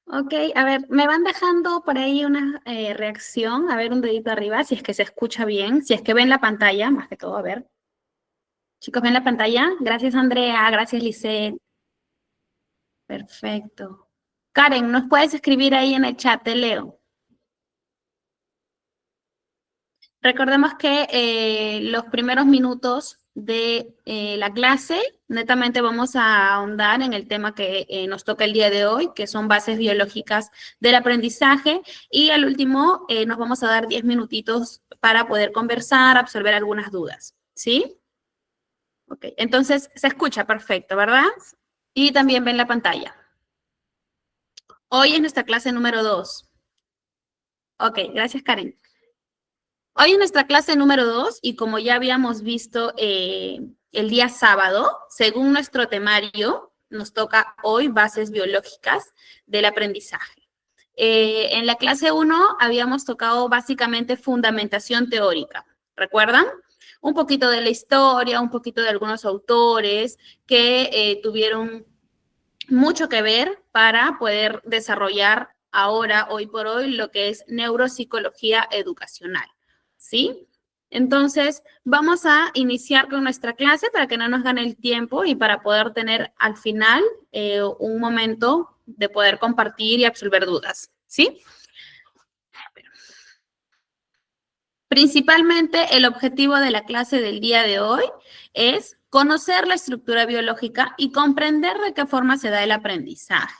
Ok, a ver, me van dejando por ahí una reacción, a ver un dedito arriba, si es que se escucha bien, si es que ven la pantalla, más que todo, a ver. Chicos, ¿ven la pantalla? Gracias, Andrea, gracias, Lisette. Perfecto. Karen, ¿nos puedes escribir ahí en el chat? Te leo. Recordemos que los primeros minutos de la clase, netamente vamos a ahondar en el tema que nos toca el día de hoy, que son bases biológicas del aprendizaje, y al último nos vamos a dar 10 minutitos para poder conversar, absorber algunas dudas, ¿sí? Ok, entonces se escucha perfecto, ¿verdad? Y también ven la pantalla. Hoy es nuestra clase número 2. Ok, gracias, Karen. Hoy es nuestra clase número 2 y como ya habíamos visto el día sábado, según nuestro temario, nos toca hoy bases biológicas del aprendizaje. En la clase 1 habíamos tocado básicamente fundamentación teórica, ¿recuerdan? Un poquito de la historia, un poquito de algunos autores que tuvieron mucho que ver para poder desarrollar ahora, hoy por hoy, lo que es neuropsicología educacional, ¿sí? Entonces, vamos a iniciar con nuestra clase para que no nos gane el tiempo y para poder tener al final un momento de poder compartir y absolver dudas, ¿sí? Principalmente el objetivo de la clase del día de hoy es conocer la estructura biológica y comprender de qué forma se da el aprendizaje,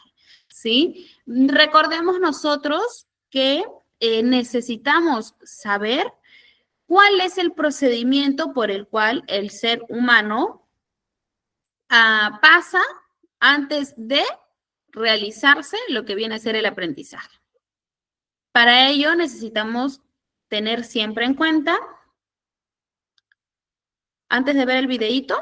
¿sí? Recordemos nosotros que necesitamos saber cuál es el procedimiento por el cual el ser humano pasa antes de realizarse lo que viene a ser el aprendizaje. Para ello necesitamos tener siempre en cuenta, antes de ver el videíto,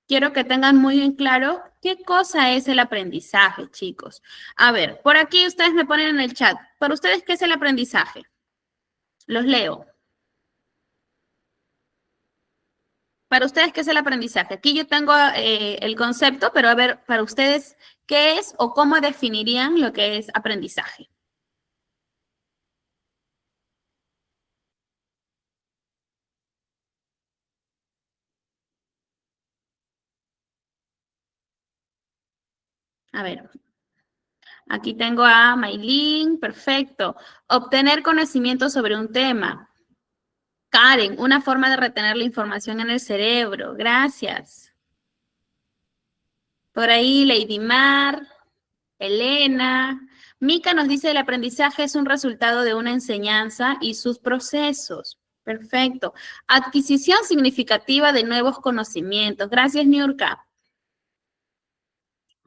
quiero que tengan muy en claro qué cosa es el aprendizaje, chicos. A ver, por aquí ustedes me ponen en el chat, ¿para ustedes qué es el aprendizaje? Los leo. Para ustedes, ¿qué es el aprendizaje? Aquí yo tengo el concepto, pero a ver, para ustedes, ¿qué es o cómo definirían lo que es aprendizaje? A ver, aquí tengo a Maylin, perfecto. Obtener conocimiento sobre un tema. Karen, una forma de retener la información en el cerebro. Gracias. Por ahí, Lady Mar, Elena. Mica nos dice el aprendizaje es un resultado de una enseñanza y sus procesos. Perfecto. Adquisición significativa de nuevos conocimientos. Gracias, Niurka.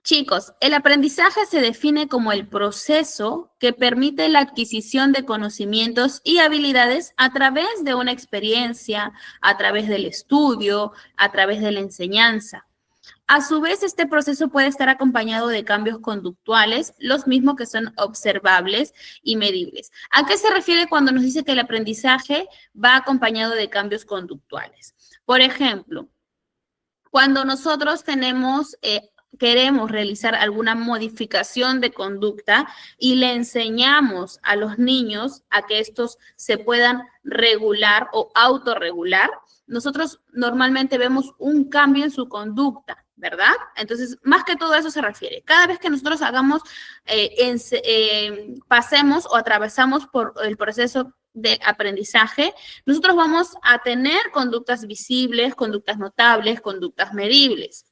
Chicos, el aprendizaje se define como el proceso que permite la adquisición de conocimientos y habilidades a través de una experiencia, a través del estudio, a través de la enseñanza. A su vez, este proceso puede estar acompañado de cambios conductuales, los mismos que son observables y medibles. ¿A qué se refiere cuando nos dice que el aprendizaje va acompañado de cambios conductuales? Por ejemplo, cuando nosotros queremos realizar alguna modificación de conducta y le enseñamos a los niños a que estos se puedan regular o autorregular, nosotros normalmente vemos un cambio en su conducta, ¿verdad? Entonces, más que todo eso se refiere. Cada vez que nosotros pasemos o atravesamos por el proceso de aprendizaje, nosotros vamos a tener conductas visibles, conductas notables, conductas medibles.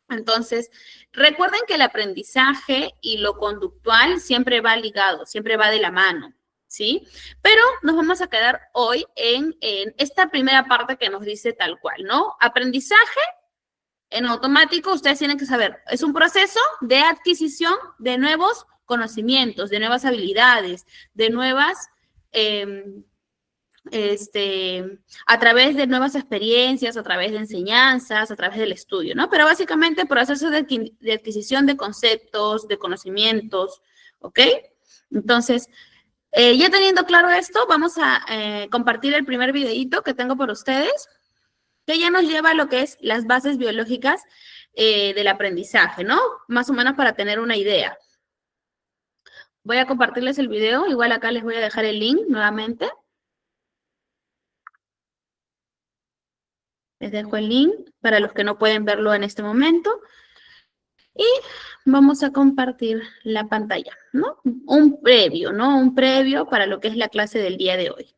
Entonces, recuerden que el aprendizaje y lo conductual siempre va ligado, siempre va de la mano, ¿sí? Pero nos vamos a quedar hoy en esta primera parte que nos dice tal cual, ¿no? Aprendizaje en automático, ustedes tienen que saber, es un proceso de adquisición de nuevos conocimientos, de nuevas habilidades, de nuevas a través de nuevas experiencias, a través de enseñanzas, a través del estudio, ¿no? Pero básicamente procesos de adquisición de conceptos, de conocimientos, ¿ok? Entonces, ya teniendo claro esto, vamos a compartir el primer videito que tengo por ustedes, que ya nos lleva a lo que es las bases biológicas del aprendizaje, ¿no? Más o menos para tener una idea. Voy a compartirles el video, igual acá les voy a dejar el link nuevamente. Les dejo el link para los que no pueden verlo en este momento. Y vamos a compartir la pantalla, ¿no? Un previo, ¿no? Un previo para lo que es la clase del día de hoy.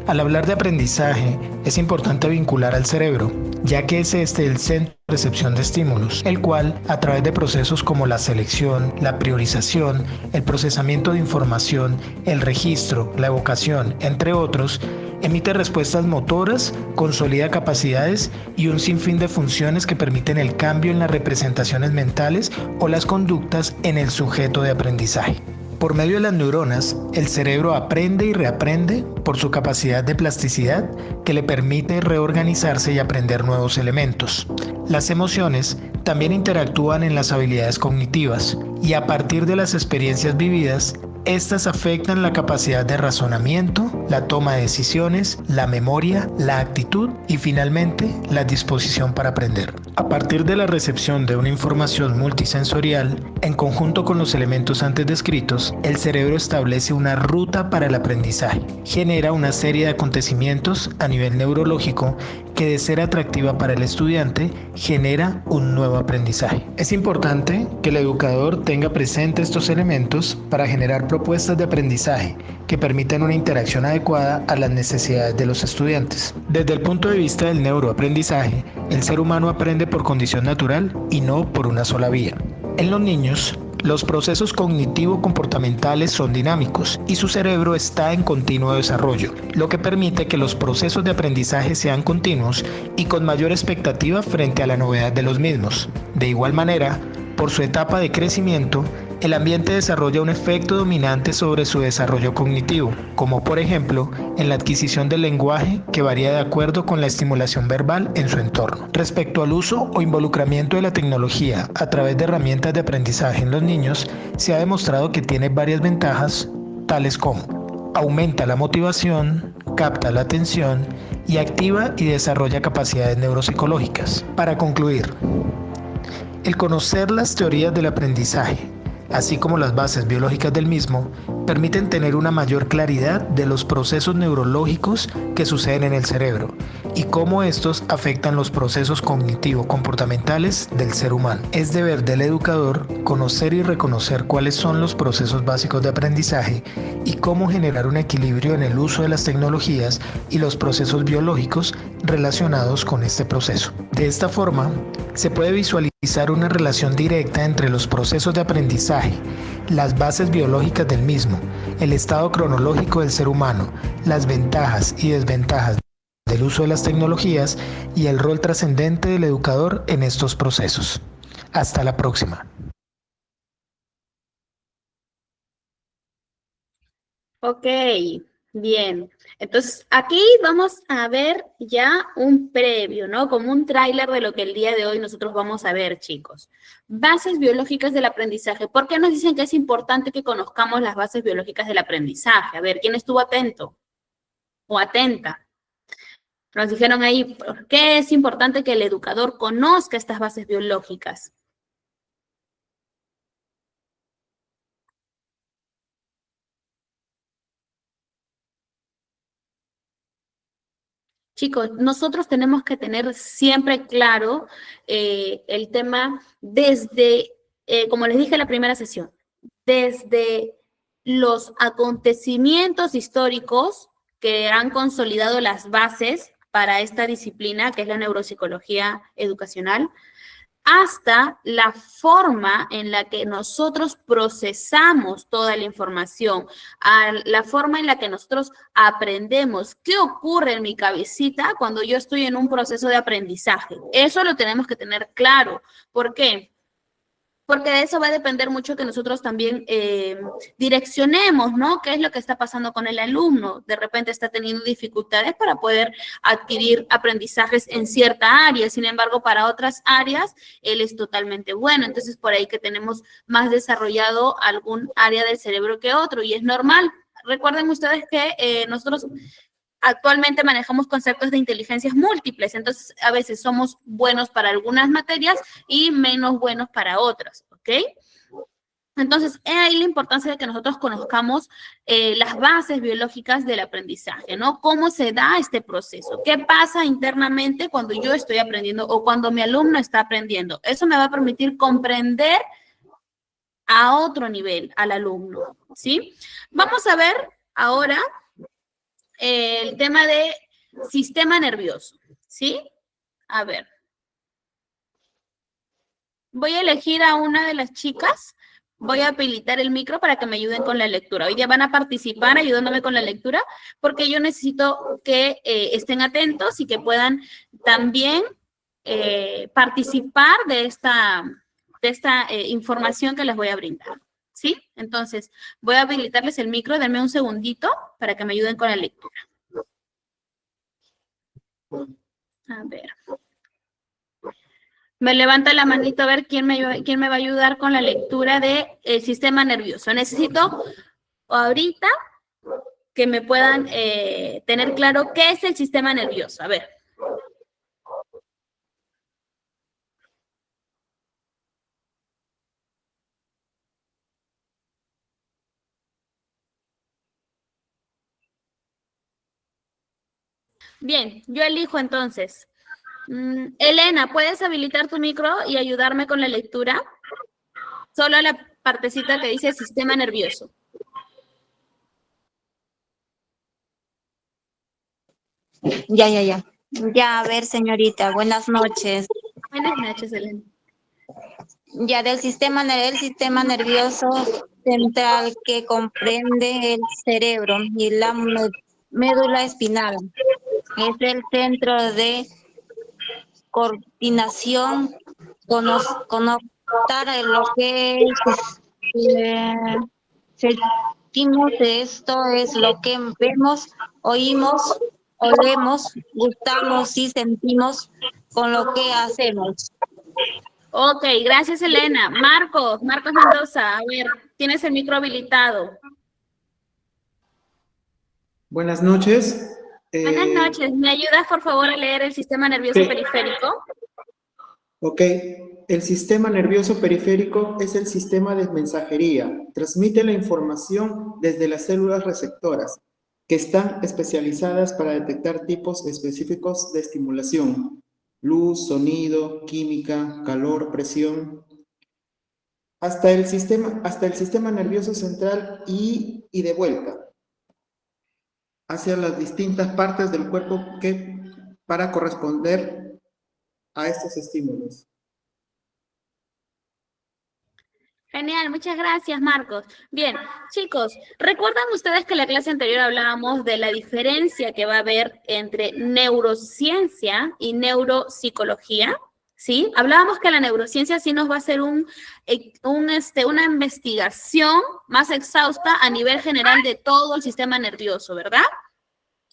Al hablar de aprendizaje, es importante vincular al cerebro, ya que es este el centro de recepción de estímulos, el cual, a través de procesos como la selección, la priorización, el procesamiento de información, el registro, la evocación, entre otros, emite respuestas motoras, consolida capacidades y un sinfín de funciones que permiten el cambio en las representaciones mentales o las conductas en el sujeto de aprendizaje. Por medio de las neuronas, el cerebro aprende y reaprende por su capacidad de plasticidad que le permite reorganizarse y aprender nuevos elementos. Las emociones también interactúan en las habilidades cognitivas y a partir de las experiencias vividas, estas afectan la capacidad de razonamiento, la toma de decisiones, la memoria, la actitud y finalmente la disposición para aprender. A partir de la recepción de una información multisensorial, en conjunto con los elementos antes descritos, el cerebro establece una ruta para el aprendizaje. Genera una serie de acontecimientos a nivel neurológico que, de ser atractiva para el estudiante, genera un nuevo aprendizaje. Es importante que el educador tenga presente estos elementos para generar propuestas de aprendizaje que permitan una interacción adecuada a las necesidades de los estudiantes. Desde el punto de vista del neuroaprendizaje, el ser humano aprende por condición natural y no por una sola vía. En los niños, los procesos cognitivo-comportamentales son dinámicos y su cerebro está en continuo desarrollo, lo que permite que los procesos de aprendizaje sean continuos y con mayor expectativa frente a la novedad de los mismos. De igual manera, por su etapa de crecimiento, el ambiente desarrolla un efecto dominante sobre su desarrollo cognitivo, como por ejemplo en la adquisición del lenguaje que varía de acuerdo con la estimulación verbal en su entorno. Respecto al uso o involucramiento de la tecnología a través de herramientas de aprendizaje en los niños, se ha demostrado que tiene varias ventajas, tales como aumenta la motivación, capta la atención y activa y desarrolla capacidades neuropsicológicas. Para concluir, el conocer las teorías del aprendizaje, así como las bases biológicas del mismo, permiten tener una mayor claridad de los procesos neurológicos que suceden en el cerebro y cómo estos afectan los procesos cognitivo-comportamentales del ser humano. Es deber del educador conocer y reconocer cuáles son los procesos básicos de aprendizaje y cómo generar un equilibrio en el uso de las tecnologías y los procesos biológicos relacionados con este proceso. De esta forma, se puede visualizar una relación directa entre los procesos de aprendizaje, las bases biológicas del mismo, el estado cronológico del ser humano, las ventajas y desventajas del uso de las tecnologías y el rol trascendente del educador en estos procesos. Hasta la próxima. Ok, bien. Entonces, aquí vamos a ver ya un previo, ¿no? Como un tráiler de lo que el día de hoy nosotros vamos a ver, chicos. Bases biológicas del aprendizaje. ¿Por qué nos dicen que es importante que conozcamos las bases biológicas del aprendizaje? A ver, ¿quién estuvo atento o atenta? Nos dijeron ahí, ¿por qué es importante que el educador conozca estas bases biológicas? Chicos, nosotros tenemos que tener siempre claro el tema desde, como les dije en la primera sesión, desde los acontecimientos históricos que han consolidado las bases para esta disciplina, que es la neuropsicología educacional, hasta la forma en la que nosotros procesamos toda la información, a la forma en la que nosotros aprendemos. ¿Qué ocurre en mi cabecita cuando yo estoy en un proceso de aprendizaje? Eso lo tenemos que tener claro. ¿Por qué? porque de eso va a depender mucho que nosotros también direccionemos, ¿no? ¿Qué es lo que está pasando con el alumno? De repente está teniendo dificultades para poder adquirir aprendizajes en cierta área, sin embargo, para otras áreas, él es totalmente bueno. Entonces, por ahí que tenemos más desarrollado algún área del cerebro que otro, y es normal. Recuerden ustedes que nosotros actualmente manejamos conceptos de inteligencias múltiples, entonces a veces somos buenos para algunas materias y menos buenos para otras, ¿ok? Entonces, es ahí la importancia de que nosotros conozcamos las bases biológicas del aprendizaje, ¿no? ¿Cómo se da este proceso? ¿Qué pasa internamente cuando yo estoy aprendiendo o cuando mi alumno está aprendiendo? Eso me va a permitir comprender a otro nivel al alumno, ¿sí? Vamos a ver ahora el tema de sistema nervioso, ¿sí? A ver. Voy a elegir a una de las chicas. Voy a habilitar el micro para que me ayuden con la lectura. Hoy día van a participar ayudándome con la lectura porque yo necesito que estén atentos y que puedan también participar de esta información que les voy a brindar, ¿sí? Entonces, voy a habilitarles el micro. Denme un segundito para que me ayuden con la lectura. A ver. Me levanta la manito a ver quién me va a ayudar con la lectura del sistema nervioso. Necesito ahorita que me puedan tener claro qué es el sistema nervioso. A ver. Bien, yo elijo entonces. Elena, ¿puedes habilitar tu micro y ayudarme con la lectura? Solo la partecita que dice sistema nervioso. Ya. Ya, a ver, señorita, buenas noches. Buenas noches, Elena. Ya el sistema nervioso central que comprende el cerebro y la médula espinal. Es el centro de coordinación, conectar lo que sentimos de esto es lo que vemos, oímos, olemos, gustamos y sentimos con lo que hacemos. Ok, gracias, Elena. Marcos Mendoza, a ver, tienes el micro habilitado. Buenas noches. Buenas noches. ¿Me ayudas, por favor, a leer el sistema nervioso periférico? Ok. El sistema nervioso periférico es el sistema de mensajería. Transmite la información desde las células receptoras, que están especializadas para detectar tipos específicos de estimulación: luz, sonido, química, calor, presión, hasta el sistema nervioso central y de vuelta hacia las distintas partes del cuerpo para corresponder a estos estímulos. Genial, muchas gracias, Marcos. Bien, chicos, ¿recuerdan ustedes que en la clase anterior hablábamos de la diferencia que va a haber entre neurociencia y neuropsicología? ¿Sí? Hablábamos que la neurociencia sí nos va a hacer una investigación más exhausta a nivel general de todo el sistema nervioso, ¿verdad?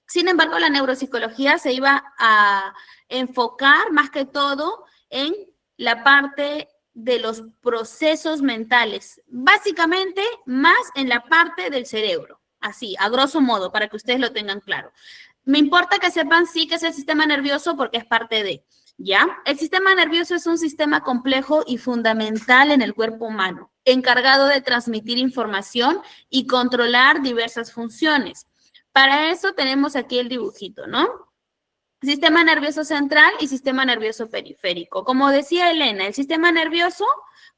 Sin embargo, la neuropsicología se iba a enfocar más que todo en la parte de los procesos mentales, básicamente más en la parte del cerebro, así, a grosso modo, para que ustedes lo tengan claro. Me importa que sepan sí que es el sistema nervioso porque es parte de, ¿ya? El sistema nervioso es un sistema complejo y fundamental en el cuerpo humano, encargado de transmitir información y controlar diversas funciones. Para eso tenemos aquí el dibujito, ¿no? Sistema nervioso central y sistema nervioso periférico. Como decía Elena, el sistema nervioso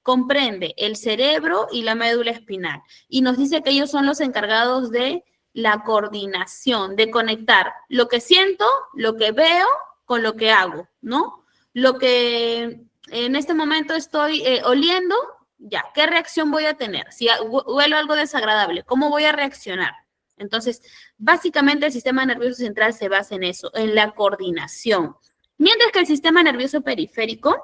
comprende el cerebro y la médula espinal y nos dice que ellos son los encargados de la coordinación, de conectar lo que siento, lo que veo con lo que hago, ¿no? Lo que en este momento estoy oliendo, ya, ¿qué reacción voy a tener? Si huelo algo desagradable, ¿cómo voy a reaccionar? Entonces, básicamente el sistema nervioso central se basa en eso, en la coordinación. Mientras que el sistema nervioso periférico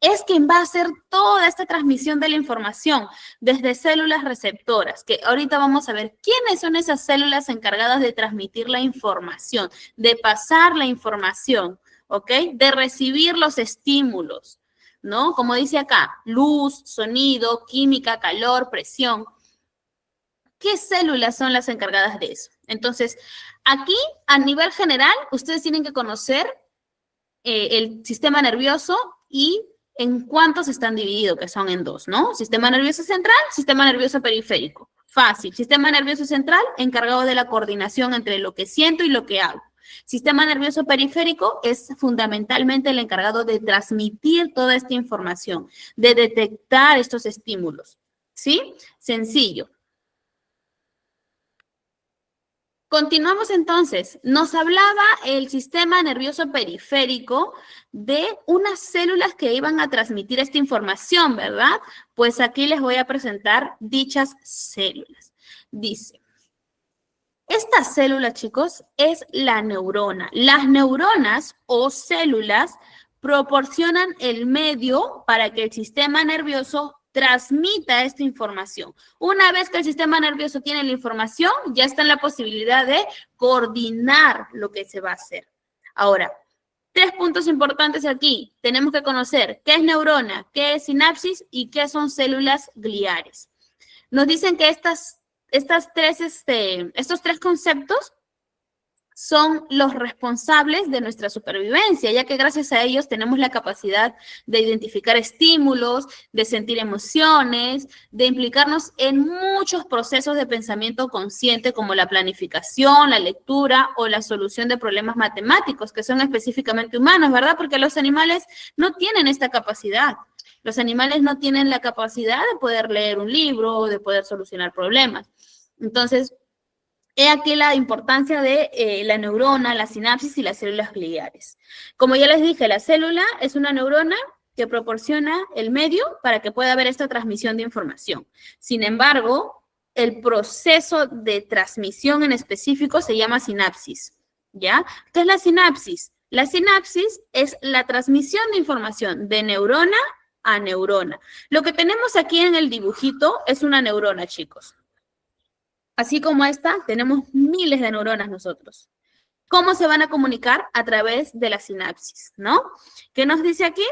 es quien va a hacer toda esta transmisión de la información desde células receptoras, que ahorita vamos a ver quiénes son esas células encargadas de transmitir la información, de pasar la información, ¿ok? De recibir los estímulos, ¿no? Como dice acá, luz, sonido, química, calor, presión. ¿Qué células son las encargadas de eso? Entonces, aquí, a nivel general, ustedes tienen que conocer el sistema nervioso y en cuántos están divididos, que son en dos, ¿no? Sistema nervioso central, sistema nervioso periférico. Fácil. Sistema nervioso central, encargado de la coordinación entre lo que siento y lo que hago. Sistema nervioso periférico es fundamentalmente el encargado de transmitir toda esta información, de detectar estos estímulos, ¿sí? Sencillo. Continuamos entonces. Nos hablaba el sistema nervioso periférico de unas células que iban a transmitir esta información, ¿verdad? Pues aquí les voy a presentar dichas células. Dice, esta célula, chicos, es la neurona. Las neuronas o células proporcionan el medio para que el sistema nervioso transmita esta información. Una vez que el sistema nervioso tiene la información, ya está en la posibilidad de coordinar lo que se va a hacer. Ahora, 3 puntos importantes aquí. Tenemos que conocer qué es neurona, qué es sinapsis y qué son células gliares. Nos dicen que estos tres conceptos son los responsables de nuestra supervivencia, ya que gracias a ellos tenemos la capacidad de identificar estímulos, de sentir emociones, de implicarnos en muchos procesos de pensamiento consciente como la planificación, la lectura o la solución de problemas matemáticos que son específicamente humanos, ¿verdad? Porque los animales no tienen esta capacidad. Los animales no tienen la capacidad de poder leer un libro o de poder solucionar problemas. Entonces, he aquí la importancia de la neurona, la sinapsis y las células gliares. Como ya les dije, la célula es una neurona que proporciona el medio para que pueda haber esta transmisión de información. Sin embargo, el proceso de transmisión en específico se llama sinapsis, ¿ya? ¿Qué es la sinapsis? La sinapsis es la transmisión de información de neurona a neurona. Lo que tenemos aquí en el dibujito es una neurona, chicos. Así como esta, tenemos miles de neuronas nosotros. ¿Cómo se van a comunicar? A través de la sinapsis, ¿no? ¿Qué nos dice aquí?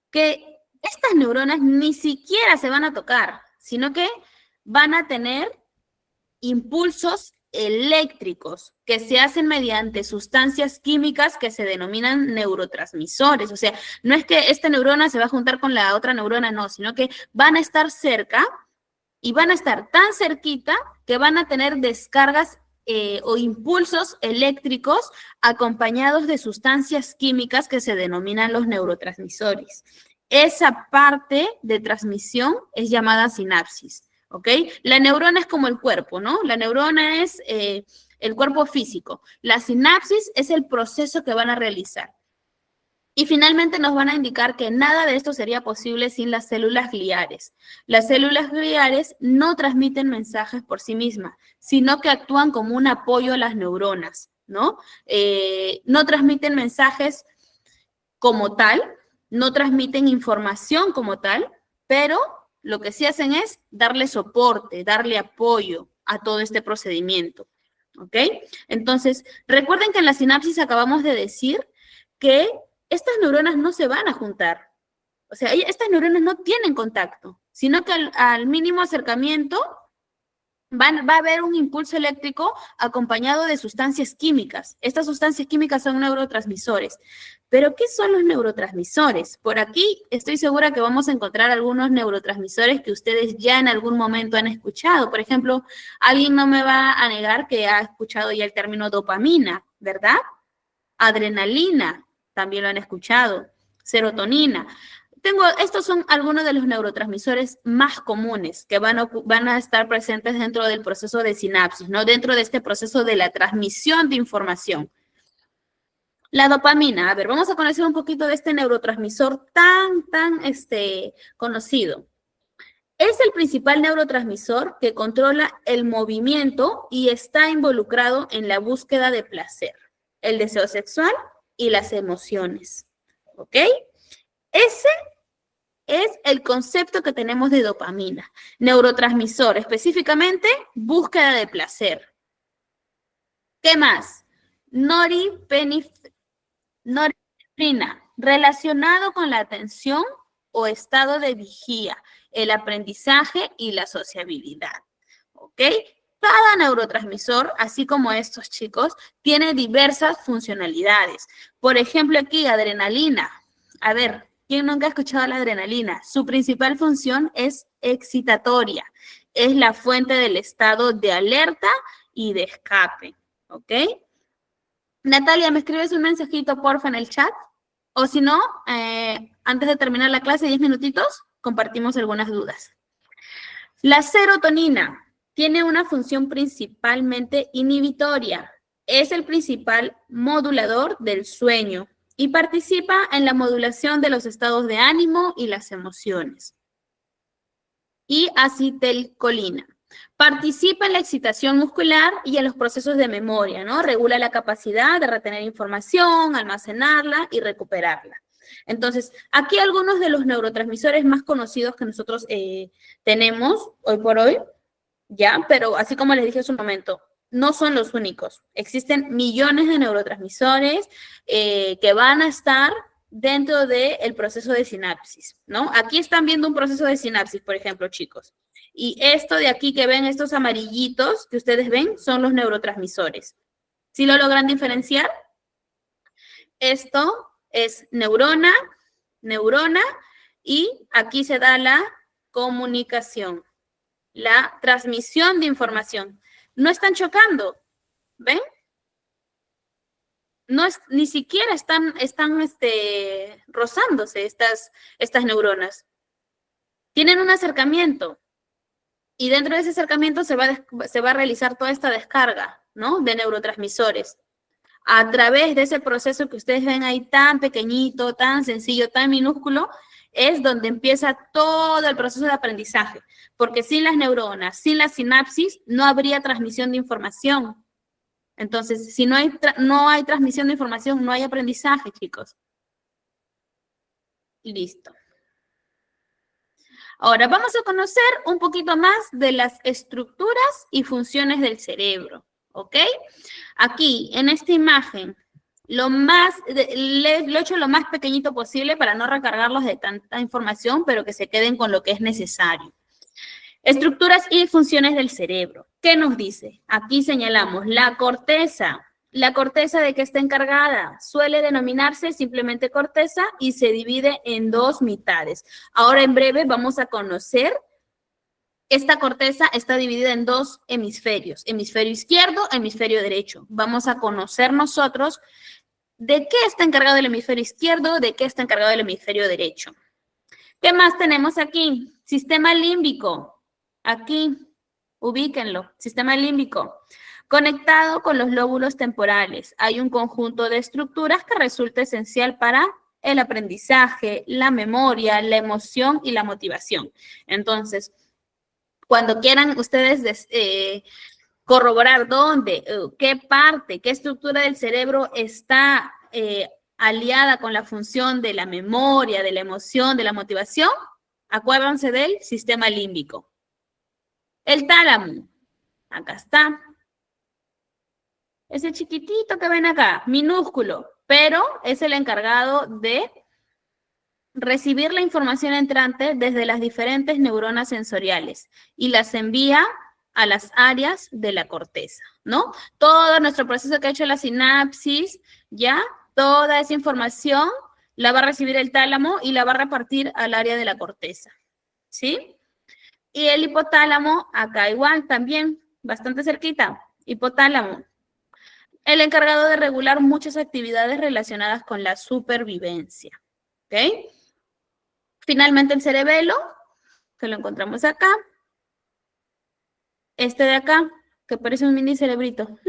Que estas neuronas ni siquiera se van a tocar, sino que van a tener impulsos eléctricos que se hacen mediante sustancias químicas que se denominan neurotransmisores. O sea, no es que esta neurona se va a juntar con la otra neurona, no, sino que van a estar cerca y van a estar tan cerquita que van a tener descargas o impulsos eléctricos acompañados de sustancias químicas que se denominan los neurotransmisores. Esa parte de transmisión es llamada sinapsis, ¿ok? La neurona es como el cuerpo, ¿no? La neurona es el cuerpo físico. La sinapsis es el proceso que van a realizar. Y finalmente nos van a indicar que nada de esto sería posible sin las células gliares. Las células gliares no transmiten mensajes por sí mismas, sino que actúan como un apoyo a las neuronas, ¿no? No transmiten mensajes como tal, no transmiten información como tal, pero lo que sí hacen es darle soporte, darle apoyo a todo este procedimiento, ¿ok? Entonces, recuerden que en la sinapsis acabamos de decir que estas neuronas no se van a juntar. O sea, estas neuronas no tienen contacto, sino que al mínimo acercamiento va a haber un impulso eléctrico acompañado de sustancias químicas. Estas sustancias químicas son neurotransmisores. ¿Pero qué son los neurotransmisores? Por aquí estoy segura que vamos a encontrar algunos neurotransmisores que ustedes ya en algún momento han escuchado. Por ejemplo, alguien no me va a negar que ha escuchado ya el término dopamina, ¿verdad? Adrenalina. También lo han escuchado, serotonina. Estos son algunos de los neurotransmisores más comunes que van a estar presentes dentro del proceso de sinapsis, ¿no? Dentro de este proceso de la transmisión de información. La dopamina, a ver, vamos a conocer un poquito de este neurotransmisor tan conocido. Es el principal neurotransmisor que controla el movimiento y está involucrado en la búsqueda de placer, el deseo sexual y las emociones, ¿ok? Ese es el concepto que tenemos de dopamina. Neurotransmisor, específicamente, búsqueda de placer. ¿Qué más? Norepinefrina, relacionado con la atención o estado de vigía, el aprendizaje y la sociabilidad. ¿Ok? Cada neurotransmisor, así como estos chicos, tiene diversas funcionalidades. Por ejemplo, aquí adrenalina. A ver, ¿quién nunca ha escuchado la adrenalina? Su principal función es excitatoria. Es la fuente del estado de alerta y de escape. ¿Ok? Natalia, ¿me escribes un mensajito, porfa, en el chat? O si no, antes de terminar la clase, 10 minutitos, compartimos algunas dudas. La serotonina tiene una función principalmente inhibitoria. Es el principal modulador del sueño y participa en la modulación de los estados de ánimo y las emociones. Y acetilcolina. Participa en la excitación muscular y en los procesos de memoria, ¿no? Regula la capacidad de retener información, almacenarla y recuperarla. Entonces, aquí algunos de los neurotransmisores más conocidos que nosotros tenemos hoy por hoy, ¿ya? Pero así como les dije hace un momento, no son los únicos. Existen millones de neurotransmisores que van a estar dentro del proceso de sinapsis, ¿no? Aquí están viendo un proceso de sinapsis, por ejemplo, chicos. Y esto de aquí que ven, estos amarillitos que ustedes ven, son los neurotransmisores. ¿Sí lo logran diferenciar? Esto es neurona, y aquí se da la comunicación, la transmisión de información. No están chocando, ¿ven? No es, ni siquiera están rozándose estas neuronas. Tienen un acercamiento y dentro de ese acercamiento se va a realizar toda esta descarga, ¿no? De neurotransmisores. A través de ese proceso que ustedes ven ahí tan pequeñito, tan sencillo, tan minúsculo, es donde empieza todo el proceso de aprendizaje. Porque sin las neuronas, sin la sinapsis, no habría transmisión de información. Entonces, si no hay transmisión de información, no hay aprendizaje, chicos. Listo. Ahora, vamos a conocer un poquito más de las estructuras y funciones del cerebro, ¿ok? Aquí, en esta imagen, lo he hecho lo más pequeñito posible para no recargarlos de tanta información, pero que se queden con lo que es necesario. Estructuras y funciones del cerebro. ¿Qué nos dice? Aquí señalamos la corteza. ¿La corteza de qué está encargada? Suele denominarse simplemente corteza y se divide en dos mitades. Ahora en breve vamos a conocer. Esta corteza está dividida en dos hemisferios, hemisferio izquierdo, hemisferio derecho. Vamos a conocer nosotros de qué está encargado el hemisferio izquierdo, de qué está encargado el hemisferio derecho. ¿Qué más tenemos aquí? Sistema límbico. Aquí, ubíquenlo, sistema límbico. Conectado con los lóbulos temporales. Hay un conjunto de estructuras que resulta esencial para el aprendizaje, la memoria, la emoción y la motivación. Entonces, cuando quieran ustedes corroborar dónde, qué parte, qué estructura del cerebro está aliada con la función de la memoria, de la emoción, de la motivación, acuérdense del sistema límbico. El tálamo, acá está. Ese chiquitito que ven acá, minúsculo, pero es el encargado de recibir la información entrante desde las diferentes neuronas sensoriales y las envía a las áreas de la corteza, ¿no? Todo nuestro proceso que ha hecho la sinapsis, ya, toda esa información la va a recibir el tálamo y la va a repartir al área de la corteza, ¿sí? Y el hipotálamo, acá igual también, bastante cerquita, hipotálamo. El encargado de regular muchas actividades relacionadas con la supervivencia, ¿ok? Finalmente el cerebelo, que lo encontramos acá. Este de acá, que parece un mini cerebrito.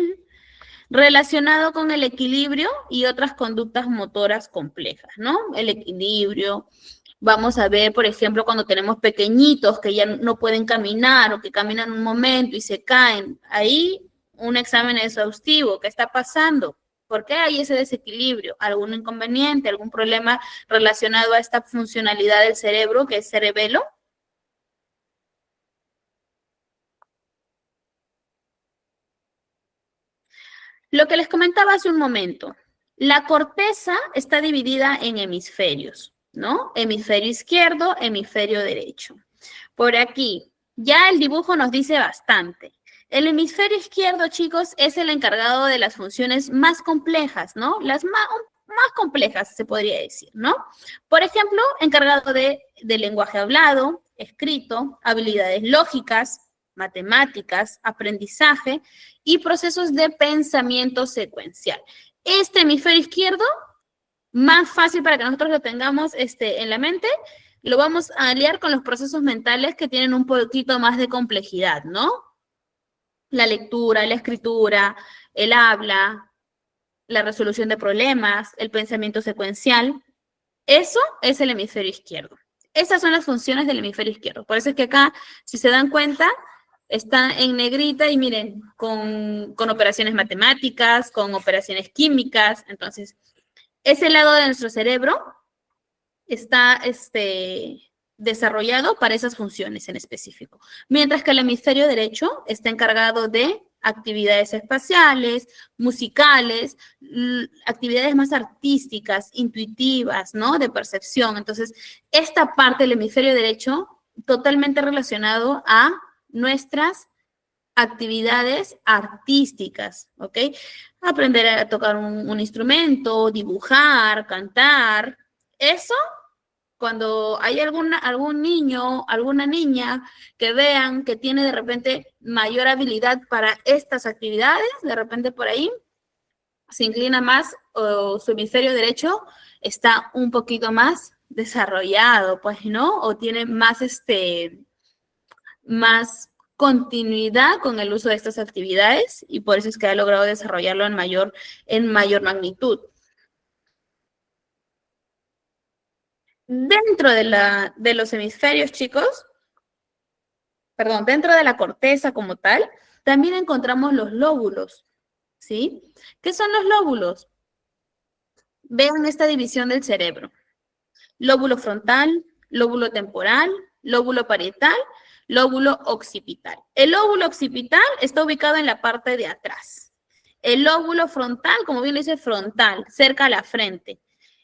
Relacionado con el equilibrio y otras conductas motoras complejas, ¿no? El equilibrio. Vamos a ver, por ejemplo, cuando tenemos pequeñitos que ya no pueden caminar o que caminan un momento y se caen. Ahí, un examen exhaustivo. ¿Qué está pasando? ¿Por qué hay ese desequilibrio? ¿Algún inconveniente, algún problema relacionado a esta funcionalidad del cerebro que es cerebelo? Lo que les comentaba hace un momento, la corteza está dividida en hemisferios, ¿no? Hemisferio izquierdo, hemisferio derecho. Por aquí, ya el dibujo nos dice bastante. El hemisferio izquierdo, chicos, es el encargado de las funciones más complejas, ¿no? Las más complejas, se podría decir, ¿no? Por ejemplo, encargado de lenguaje hablado, escrito, habilidades lógicas, matemáticas, aprendizaje y procesos de pensamiento secuencial. Este hemisferio izquierdo, más fácil para que nosotros lo tengamos en la mente, lo vamos a aliar con los procesos mentales que tienen un poquito más de complejidad, ¿no? La lectura, la escritura, el habla, la resolución de problemas, el pensamiento secuencial. Eso es el hemisferio izquierdo. Esas son las funciones del hemisferio izquierdo. Por eso es que acá, si se dan cuenta, está en negrita y miren, con operaciones matemáticas, con operaciones químicas. Entonces, ese lado de nuestro cerebro está desarrollado para esas funciones en específico. Mientras que el hemisferio derecho está encargado de actividades espaciales, musicales, actividades más artísticas, intuitivas, ¿no? De percepción. Entonces, esta parte del hemisferio derecho totalmente relacionado a nuestras actividades artísticas, ¿ok? Aprender a tocar un instrumento, dibujar, cantar. Eso, cuando hay algún niño, alguna niña que vean que tiene de repente mayor habilidad para estas actividades, de repente por ahí se inclina más o su hemisferio derecho está un poquito más desarrollado, pues, ¿no? O tiene más, más continuidad con el uso de estas actividades y por eso es que ha logrado desarrollarlo en mayor magnitud. Dentro de los hemisferios, chicos, perdón, dentro de la corteza como tal, también encontramos los lóbulos, ¿sí? ¿Qué son los lóbulos? Vean esta división del cerebro. Lóbulo frontal, lóbulo temporal, lóbulo parietal, lóbulo occipital. El lóbulo occipital está ubicado en la parte de atrás. El lóbulo frontal, como bien dice, frontal, cerca a la frente.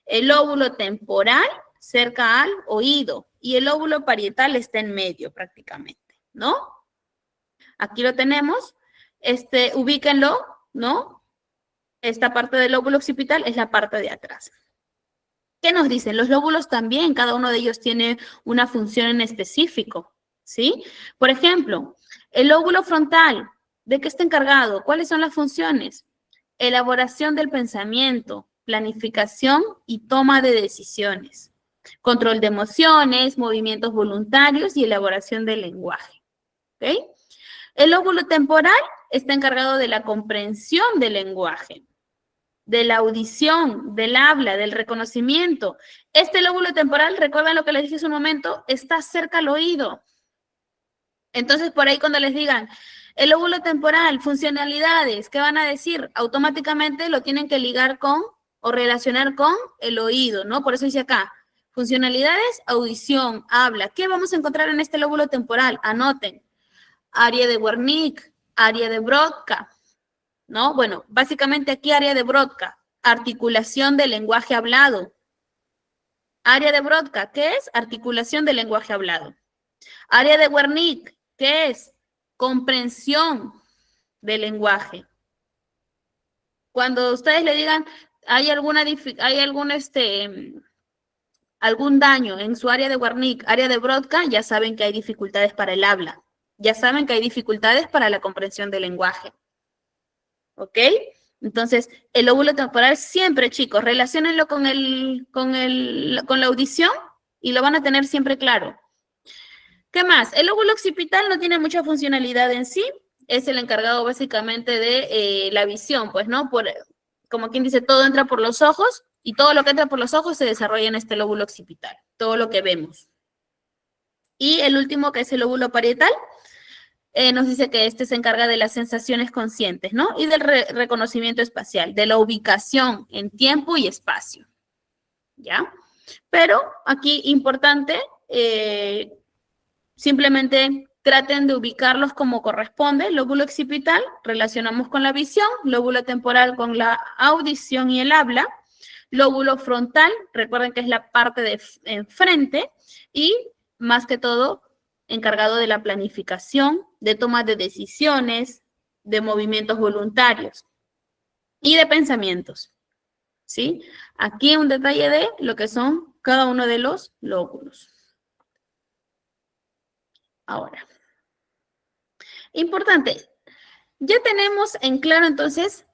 El lóbulo temporal, cerca al oído. Y el lóbulo parietal está en medio prácticamente, ¿no? Aquí lo tenemos. Ubíquenlo, ¿no? Esta parte del lóbulo occipital es la parte de atrás. ¿Qué nos dicen? Los lóbulos también, cada uno de ellos tiene una función en específico, ¿sí? Por ejemplo, el lóbulo frontal, ¿de qué está encargado? ¿Cuáles son las funciones? Elaboración del pensamiento, planificación y toma de decisiones, control de emociones, movimientos voluntarios y elaboración del lenguaje, ¿ok? El lóbulo temporal está encargado de la comprensión del lenguaje, de la audición, del habla, del reconocimiento. Este lóbulo temporal, recuerden lo que les dije hace un momento, está cerca al oído. Entonces, por ahí cuando les digan, el lóbulo temporal, funcionalidades, ¿qué van a decir? Automáticamente lo tienen que ligar con o relacionar con el oído, ¿no? Por eso dice acá, funcionalidades, audición, habla. ¿Qué vamos a encontrar en este lóbulo temporal? Anoten. Área de Wernicke, área de Broca, ¿no? Bueno, básicamente aquí área de Broca, articulación del lenguaje hablado. Área de Broca, ¿qué es? Articulación del lenguaje hablado. Área de Wernicke, ¿qué es? Comprensión del lenguaje. Cuando ustedes le digan, hay algún daño en su área de Wernicke, área de Broca, ya saben que hay dificultades para el habla. Ya saben que hay dificultades para la comprensión del lenguaje. ¿Ok? Entonces, el lóbulo temporal siempre, chicos, relaciónenlo con la audición y lo van a tener siempre claro. ¿Qué más? El lóbulo occipital no tiene mucha funcionalidad en sí. Es el encargado básicamente de la visión, pues, ¿no? Como quien dice, todo entra por los ojos y todo lo que entra por los ojos se desarrolla en este lóbulo occipital. Todo lo que vemos. Y el último, que es el lóbulo parietal, Nos dice que este se encarga de las sensaciones conscientes, ¿no? Y del reconocimiento espacial, de la ubicación en tiempo y espacio, ¿ya? Pero aquí, importante, simplemente traten de ubicarlos como corresponde. Lóbulo occipital, relacionamos con la visión, lóbulo temporal con la audición y el habla, lóbulo frontal, recuerden que es la parte de enfrente, y más que todo, encargado de la planificación, de toma de decisiones, de movimientos voluntarios y de pensamientos, ¿sí? Aquí un detalle de lo que son cada uno de los lóbulos. Ahora, importante, ya tenemos en claro entonces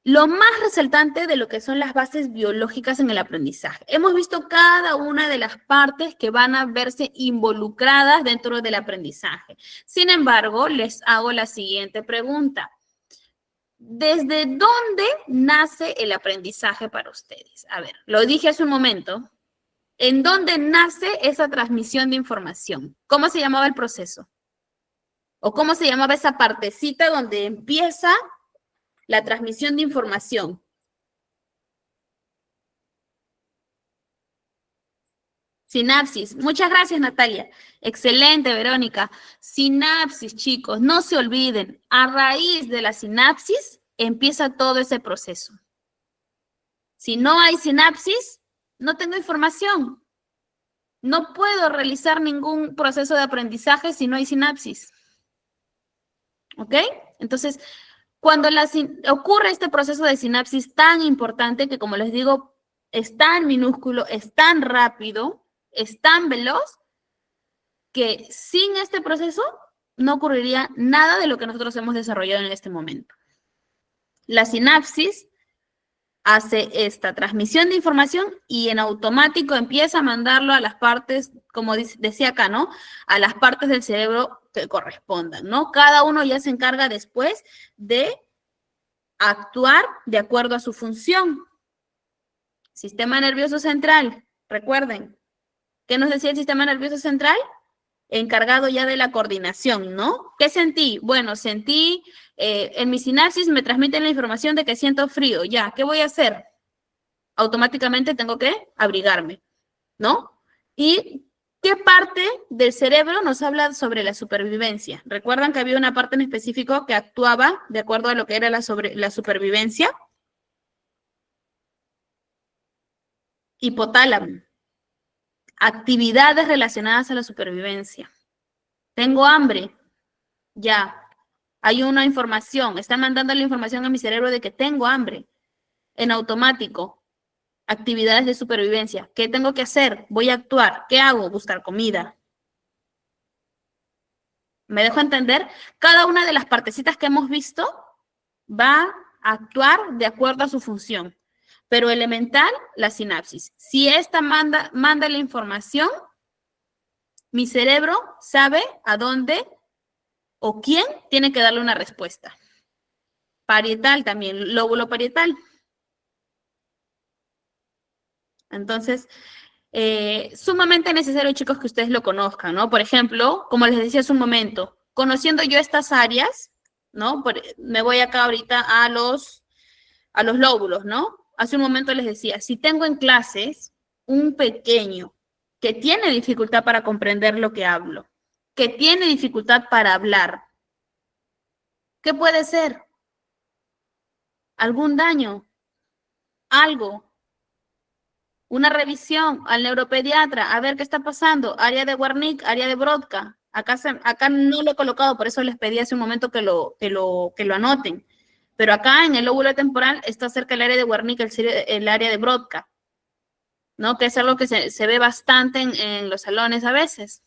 lo más resaltante de lo que son las bases biológicas en el aprendizaje. Hemos visto cada una de las partes que van a verse involucradas dentro del aprendizaje. Sin embargo, les hago la siguiente pregunta. ¿Desde dónde nace el aprendizaje para ustedes? A ver, lo dije hace un momento. ¿En dónde nace esa transmisión de información? ¿Cómo se llamaba el proceso? ¿O cómo se llamaba esa partecita donde empieza la transmisión de información? Sinapsis. Muchas gracias, Natalia. Excelente, Verónica. Sinapsis, chicos, no se olviden. A raíz de la sinapsis empieza todo ese proceso. Si no hay sinapsis, no tengo información. No puedo realizar ningún proceso de aprendizaje si no hay sinapsis. ¿Ok? Entonces, cuando ocurre este proceso de sinapsis tan importante que, como les digo, es tan minúsculo, es tan rápido, es tan veloz, que sin este proceso no ocurriría nada de lo que nosotros hemos desarrollado en este momento. La sinapsis hace esta transmisión de información y en automático empieza a mandarlo a las partes, como decía acá, ¿no? A las partes del cerebro que correspondan, ¿no? Cada uno ya se encarga después de actuar de acuerdo a su función. Sistema nervioso central, recuerden. ¿Qué nos decía el sistema nervioso central? Encargado ya de la coordinación, ¿no? ¿Qué sentí? Bueno, sentí, en mi sinapsis me transmiten la información de que siento frío. Ya, ¿qué voy a hacer? Automáticamente tengo que abrigarme, ¿no? ¿Y qué parte del cerebro nos habla sobre la supervivencia? ¿Recuerdan que había una parte en específico que actuaba de acuerdo a lo que era la supervivencia? Hipotálamo. Actividades relacionadas a la supervivencia. Tengo hambre. Ya. Hay una información. Está mandando la información a mi cerebro de que tengo hambre. En automático. Actividades de supervivencia. ¿Qué tengo que hacer? Voy a actuar. ¿Qué hago? Buscar comida. ¿Me dejo entender? Cada una de las partecitas que hemos visto va a actuar de acuerdo a su función. Pero elemental, la sinapsis. Si esta manda la información, mi cerebro sabe a dónde o quién tiene que darle una respuesta. Parietal también, lóbulo parietal. Entonces, sumamente necesario, chicos, que ustedes lo conozcan, ¿no? Por ejemplo, como les decía hace un momento, conociendo yo estas áreas, ¿no? Me voy acá ahorita a los lóbulos, ¿no? Hace un momento les decía, si tengo en clases un pequeño que tiene dificultad para comprender lo que hablo, que tiene dificultad para hablar, ¿qué puede ser? ¿Algún daño? ¿Algo? Una revisión al neuropediatra, a ver qué está pasando, área de Wernicke, área de Brodka. Acá no lo he colocado, por eso les pedí hace un momento que lo anoten. Pero acá en el lóbulo temporal está cerca el área de Wernicke, el área de Brodka, ¿no? Que es algo que se ve bastante en los salones a veces.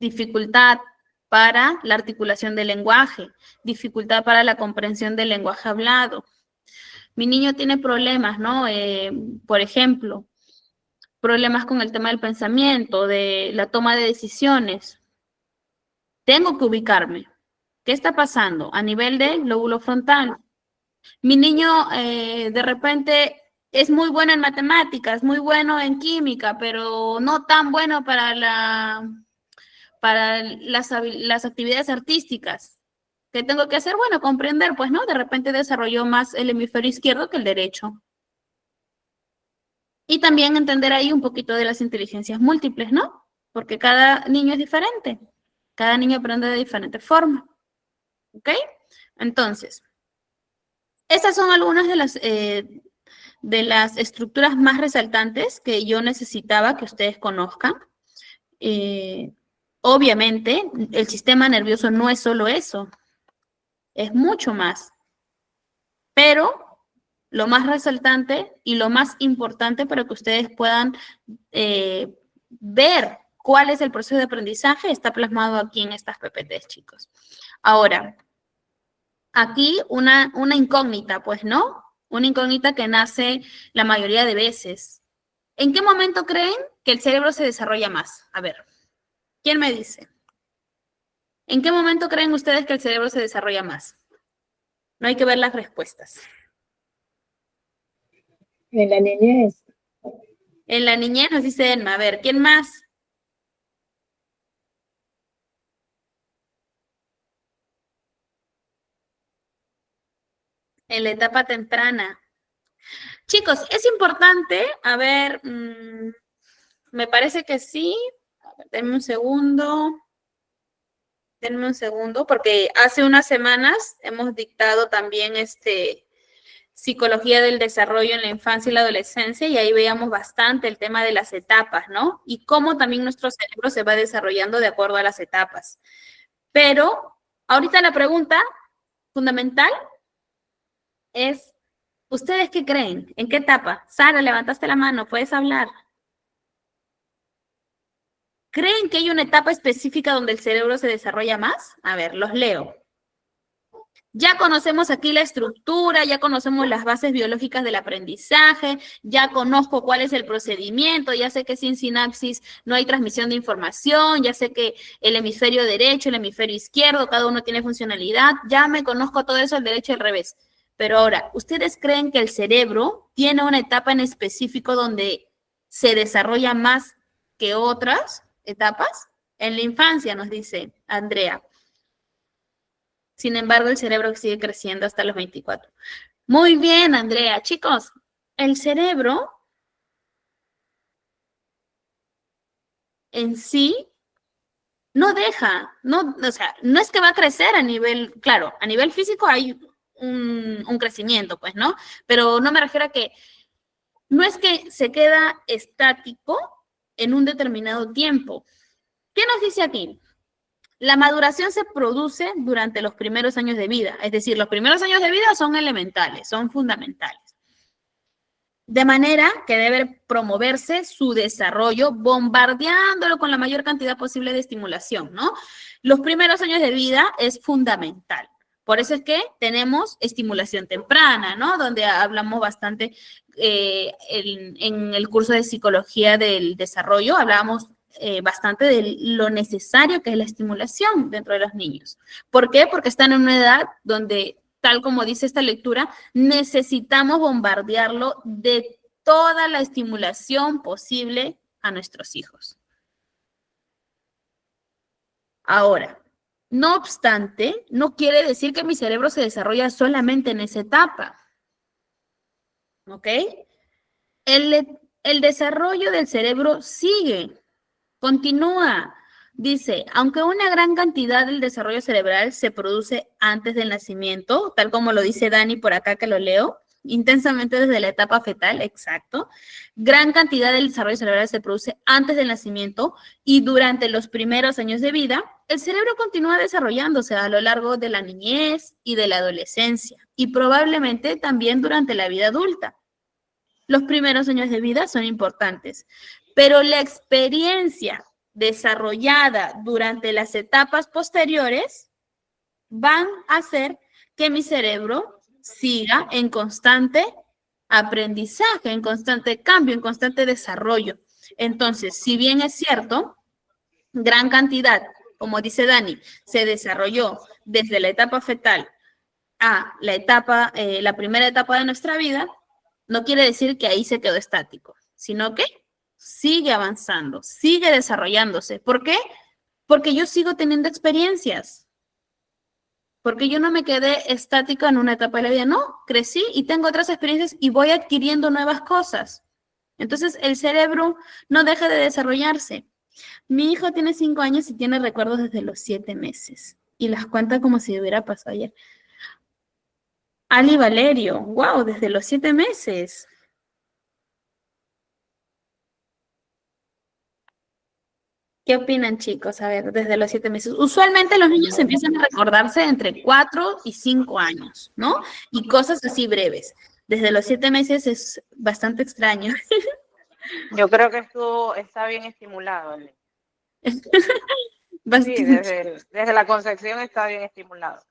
Dificultad para la articulación del lenguaje, dificultad para la comprensión del lenguaje hablado. Mi niño tiene problemas, ¿no? Por ejemplo, problemas con el tema del pensamiento, de la toma de decisiones. Tengo que ubicarme. ¿Qué está pasando a nivel del lóbulo frontal? Mi niño de repente es muy bueno en matemáticas, muy bueno en química, pero no tan bueno para para las actividades artísticas. ¿Qué tengo que hacer? Bueno, comprender, pues, ¿no? De repente desarrolló más el hemisferio izquierdo que el derecho. Y también entender ahí un poquito de las inteligencias múltiples, ¿no? Porque cada niño es diferente. Cada niño aprende de diferente forma. ¿Ok? Entonces, esas son algunas de las estructuras más resaltantes que yo necesitaba que ustedes conozcan. Obviamente, el sistema nervioso no es solo eso, es mucho más. Pero lo más resaltante y lo más importante para que ustedes puedan ver cuál es el proceso de aprendizaje está plasmado aquí en estas PPTs, chicos. Ahora, aquí una incógnita, pues, ¿no? Una incógnita que nace la mayoría de veces. ¿En qué momento creen que el cerebro se desarrolla más? A ver, ¿quién me dice? ¿En qué momento creen ustedes que el cerebro se desarrolla más? No hay que ver las respuestas. En la niñez. En la niñez nos dice Elma. A ver, ¿quién más? En la etapa temprana. Chicos, es importante, a ver, me parece que sí. A ver, denme un segundo. Denme un segundo, porque hace unas semanas hemos dictado también psicología del desarrollo en la infancia y la adolescencia, y ahí veíamos bastante el tema de las etapas, ¿no? Y cómo también nuestro cerebro se va desarrollando de acuerdo a las etapas. Pero ahorita la pregunta fundamental es, ¿ustedes qué creen? ¿En qué etapa? Sara, levantaste la mano, puedes hablar. ¿Creen que hay una etapa específica donde el cerebro se desarrolla más? A ver, los leo. Ya conocemos aquí la estructura, ya conocemos las bases biológicas del aprendizaje, ya conozco cuál es el procedimiento, ya sé que sin sinapsis no hay transmisión de información, ya sé que el hemisferio derecho, el hemisferio izquierdo, cada uno tiene funcionalidad, ya me conozco todo eso, el derecho y el revés. Pero ahora, ¿ustedes creen que el cerebro tiene una etapa en específico donde se desarrolla más que otras etapas? En la infancia, nos dice Andrea. Sin embargo, el cerebro sigue creciendo hasta los 24. Muy bien, Andrea. Chicos, el cerebro en sí no deja, no, o sea, no es que va a crecer a nivel, claro, a nivel físico hay un crecimiento, pues, ¿no? Pero no me refiero a que, no es que se queda estático en un determinado tiempo. ¿Qué nos dice aquí? La maduración se produce durante los primeros años de vida, es decir, los primeros años de vida son elementales, son fundamentales. De manera que debe promoverse su desarrollo bombardeándolo con la mayor cantidad posible de estimulación, ¿no? Los primeros años de vida es fundamental. Por eso es que tenemos estimulación temprana, ¿no? Donde hablamos bastante en el curso de psicología del desarrollo, hablábamos bastante de lo necesario que es la estimulación dentro de los niños. ¿Por qué? Porque están en una edad donde, tal como dice esta lectura, necesitamos bombardearlo de toda la estimulación posible a nuestros hijos. Ahora, no obstante, no quiere decir que mi cerebro se desarrolla solamente en esa etapa. ¿Ok? El desarrollo del cerebro sigue. Continúa, dice, aunque una gran cantidad del desarrollo cerebral se produce antes del nacimiento, tal como lo dice Dani por acá que lo leo, intensamente desde la etapa fetal, exacto, gran cantidad del desarrollo cerebral se produce antes del nacimiento y durante los primeros años de vida, el cerebro continúa desarrollándose a lo largo de la niñez y de la adolescencia y probablemente también durante la vida adulta. Los primeros años de vida son importantes, pero la experiencia desarrollada durante las etapas posteriores van a hacer que mi cerebro siga en constante aprendizaje, en constante cambio, en constante desarrollo. Entonces, si bien es cierto, gran cantidad, como dice Dani, se desarrolló desde la etapa fetal a la primera etapa de nuestra vida, no quiere decir que ahí se quedó estático, sino que sigue avanzando, sigue desarrollándose. ¿Por qué? Porque yo sigo teniendo experiencias. Porque yo no me quedé estática en una etapa de la vida, no, crecí y tengo otras experiencias y voy adquiriendo nuevas cosas. Entonces, el cerebro no deja de desarrollarse. Mi hijo tiene 5 años y tiene recuerdos desde los 7 meses. Y las cuenta como si hubiera pasado ayer. Ali Valerio, wow, desde los 7 meses. ¿Qué opinan, chicos? A ver, desde los 7 meses. Usualmente los niños empiezan a recordarse entre 4 y 5 años, ¿no? Y cosas así breves. Desde los 7 meses es bastante extraño. Yo creo que esto está bien estimulado. Sí, Bastante. desde la concepción está bien estimulado.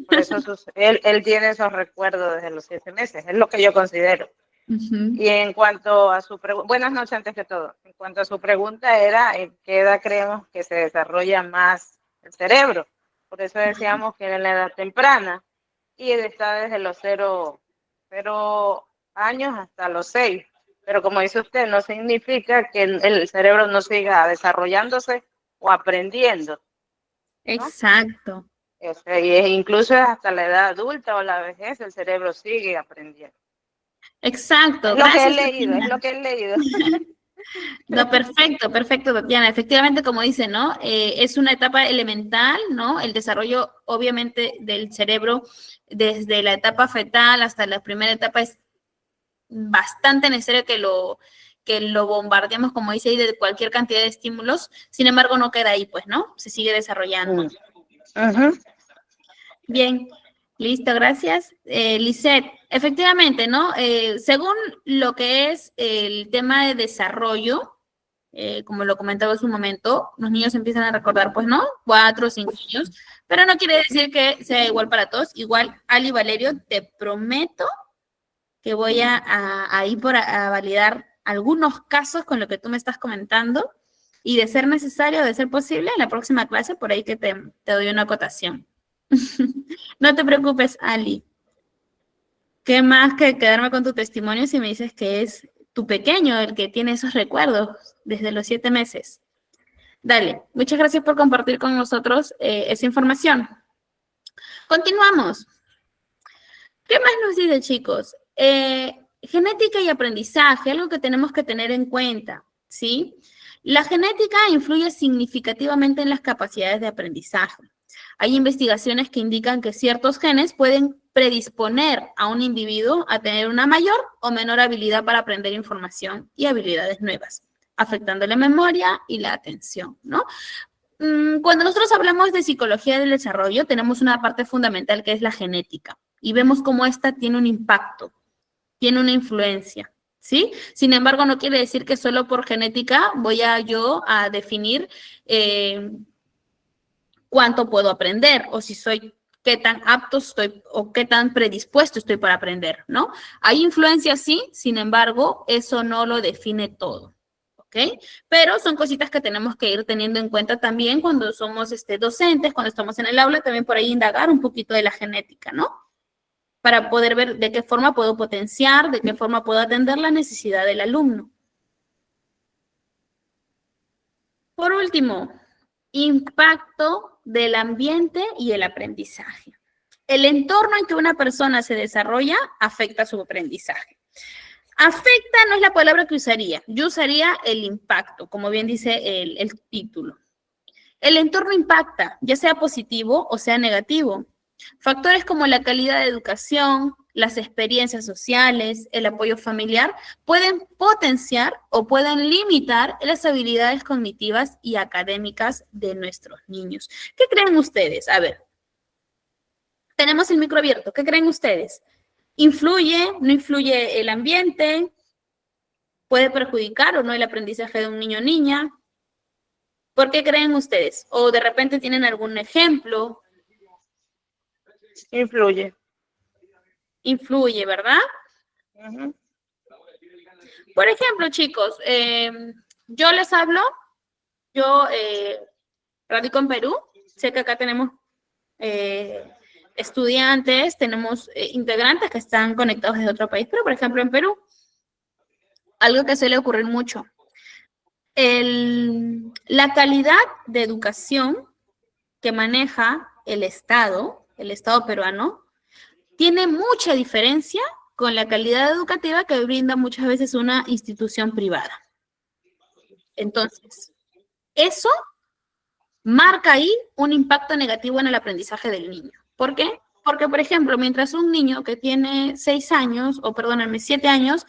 Por eso él tiene esos recuerdos desde los 7 meses, es lo que yo considero. Y en cuanto a su pregunta, buenas noches antes que todo. En cuanto a su pregunta era en qué edad creemos que se desarrolla más el cerebro. Por eso decíamos que en la edad temprana y está desde los 0 años hasta los 6. Pero como dice usted, no significa que el cerebro no siga desarrollándose o aprendiendo, ¿no? Exacto. Y incluso hasta la edad adulta o la vejez, el cerebro sigue aprendiendo. Exacto. Es lo que he Gracias, leído, Tatiana. es lo que he leído. No, perfecto, Tatiana. Efectivamente, como dice, ¿no? Es una etapa elemental, ¿no? El desarrollo, obviamente, del cerebro desde la etapa fetal hasta la primera etapa es bastante necesario que lo bombardeemos, como dice ahí, de cualquier cantidad de estímulos. Sin embargo, no queda ahí, pues, ¿no? Se sigue desarrollando. Bien, listo, gracias. Lisette, efectivamente, ¿no? Según lo que es el tema de desarrollo, como lo comentaba hace un momento, los niños empiezan a recordar, pues, ¿no? 4 o 5 años, pero no quiere decir que sea igual para todos. Igual, Ali Valerio, te prometo que voy a ir a validar algunos casos con lo que tú me estás comentando y de ser necesario, de ser posible, en la próxima clase, por ahí que te doy una acotación. No te preocupes, Ali. ¿Qué más que quedarme con tu testimonio si me dices que es tu pequeño el que tiene esos recuerdos desde los 7 meses? Dale, muchas gracias por compartir con nosotros esa información. Continuamos. ¿Qué más nos dice, chicos? Genética y aprendizaje, algo que tenemos que tener en cuenta, ¿sí? La genética influye significativamente en las capacidades de aprendizaje. Hay investigaciones que indican que ciertos genes pueden predisponer a un individuo a tener una mayor o menor habilidad para aprender información y habilidades nuevas, afectando la memoria y la atención, ¿no? Cuando nosotros hablamos de psicología del desarrollo, tenemos una parte fundamental que es la genética y vemos cómo esta tiene un impacto, tiene una influencia, ¿sí? Sin embargo, no quiere decir que solo por genética voy yo a definir cuánto puedo aprender o si soy, qué tan apto estoy o qué tan predispuesto estoy para aprender, ¿no? Hay influencia, sí, sin embargo, eso no lo define todo. ¿Ok? Pero son cositas que tenemos que ir teniendo en cuenta también cuando somos docentes, cuando estamos en el aula, también por ahí indagar un poquito de la genética, ¿no? Para poder ver de qué forma puedo potenciar, de qué forma puedo atender la necesidad del alumno. Por último, impacto del ambiente y el aprendizaje. El entorno en que una persona se desarrolla afecta su aprendizaje. Afecta no es la palabra que usaría. Yo usaría el impacto, como bien dice el título. El entorno impacta, ya sea positivo o sea negativo. Factores como la calidad de educación, las experiencias sociales, el apoyo familiar, pueden potenciar o pueden limitar las habilidades cognitivas y académicas de nuestros niños. ¿Qué creen ustedes? A ver, tenemos el micro abierto. ¿Qué creen ustedes? ¿Influye, no influye el ambiente? ¿Puede perjudicar o no el aprendizaje de un niño o niña? ¿Por qué creen ustedes? ¿O de repente tienen algún ejemplo? Influye. Influye, ¿verdad? Por ejemplo, chicos, yo les hablo, yo radico en Perú, sé que acá tenemos estudiantes, tenemos integrantes que están conectados desde otro país, pero por ejemplo en Perú, algo que suele ocurrir mucho. La calidad de educación que maneja el Estado peruano, tiene mucha diferencia con la calidad educativa que brinda muchas veces una institución privada. Entonces, eso marca ahí un impacto negativo en el aprendizaje del niño. ¿Por qué? Porque, por ejemplo, mientras un niño que tiene 6 años, o perdónenme, 7 años,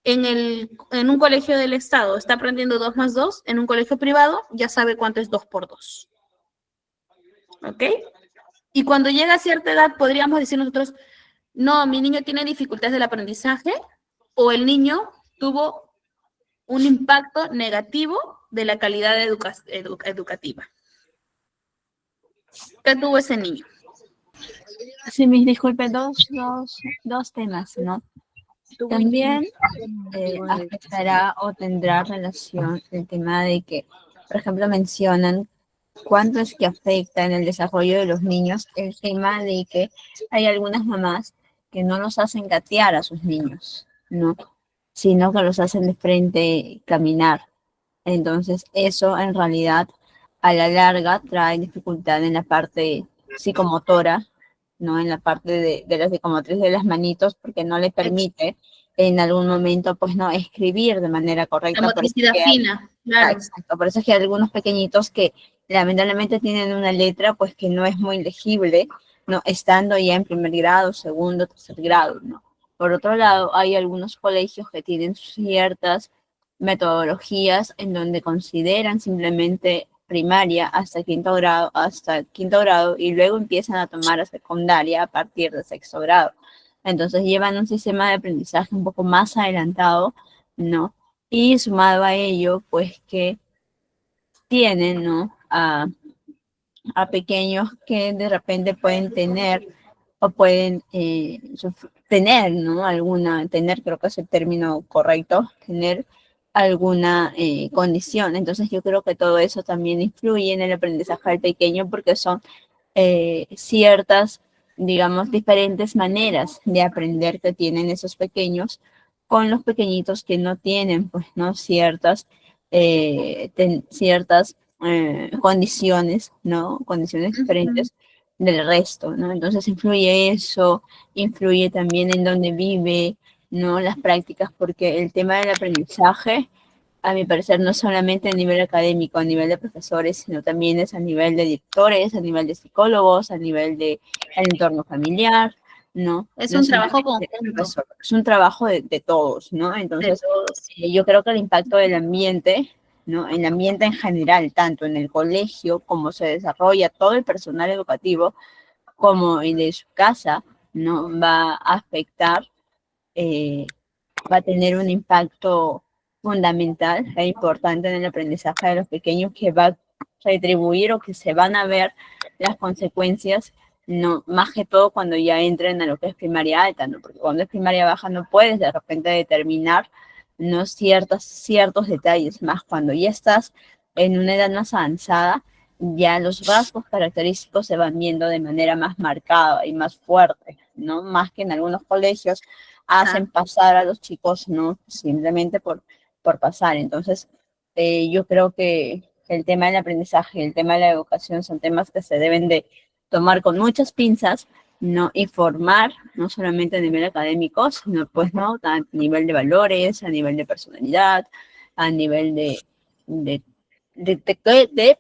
en un colegio del Estado está aprendiendo 2 más 2, en un colegio privado ya sabe cuánto es 2 por 2. ¿Ok? Y cuando llega a cierta edad, podríamos decir nosotros, no, mi niño tiene dificultades del aprendizaje, o el niño tuvo un impacto negativo de la calidad educativa. ¿Qué tuvo ese niño? Sí, mis disculpe, dos temas, ¿no? También afectará o tendrá relación el tema de que, por ejemplo, mencionan cuánto es que afecta en el desarrollo de los niños el tema de que hay algunas mamás que no los hacen gatear a sus niños, ¿no? Sino que los hacen de frente caminar. Entonces, eso en realidad a la larga trae dificultad en la parte psicomotora, ¿no? En la parte de la psicomotriz de las manitos, porque no le permite en algún momento, pues, no escribir de manera correcta. La motricidad fina, claro. Exacto, por eso es que hay algunos pequeñitos que lamentablemente tienen una letra, pues, que no es muy legible, ¿no? Estando ya en primer grado, segundo, tercer grado, ¿no? Por otro lado, hay algunos colegios que tienen ciertas metodologías en donde consideran simplemente primaria hasta quinto grado y luego empiezan a tomar a secundaria a partir de sexto grado. Entonces llevan un sistema de aprendizaje un poco más adelantado, ¿no? Y sumado a ello, pues que tienen, ¿no? A pequeños que de repente pueden tener o pueden tener, ¿no? Creo que es el término correcto, tener alguna condición. Entonces yo creo que todo eso también influye en el aprendizaje del pequeño porque son ciertas, digamos, diferentes maneras de aprender que tienen esos pequeños con los pequeñitos que no tienen, pues, ¿no? Ciertas condiciones, ¿no? Condiciones diferentes del resto, ¿no? Entonces influye eso, influye también en dónde vive, ¿no? Las prácticas, porque el tema del aprendizaje, a mi parecer, no solamente a nivel académico, a nivel de profesores, sino también es a nivel de directores, a nivel de psicólogos, a nivel del entorno familiar, ¿no? Es un trabajo conjunto. Es un trabajo de todos, ¿no? Entonces, yo creo que el impacto del ambiente, ¿no? El ambiente en general, tanto en el colegio, como se desarrolla todo el personal educativo, como el de su casa, ¿no? Va a afectar, va a tener un impacto fundamental e importante en el aprendizaje de los pequeños, que va a retribuir o que se van a ver las consecuencias, no, más que todo cuando ya entren a lo que es primaria alta, ¿no? Porque cuando es primaria baja no puedes de repente determinar, ¿no? Ciertos detalles, más cuando ya estás en una edad más avanzada, ya los rasgos característicos se van viendo de manera más marcada y más fuerte, ¿no? Más que en algunos colegios hacen pasar a los chicos, ¿no? Simplemente por pasar. Entonces, yo creo que el tema del aprendizaje y el tema de la educación son temas que se deben de tomar con muchas pinzas, ¿no? Y formar, no solamente a nivel académico, sino pues, ¿no? A nivel de valores, a nivel de personalidad, a nivel de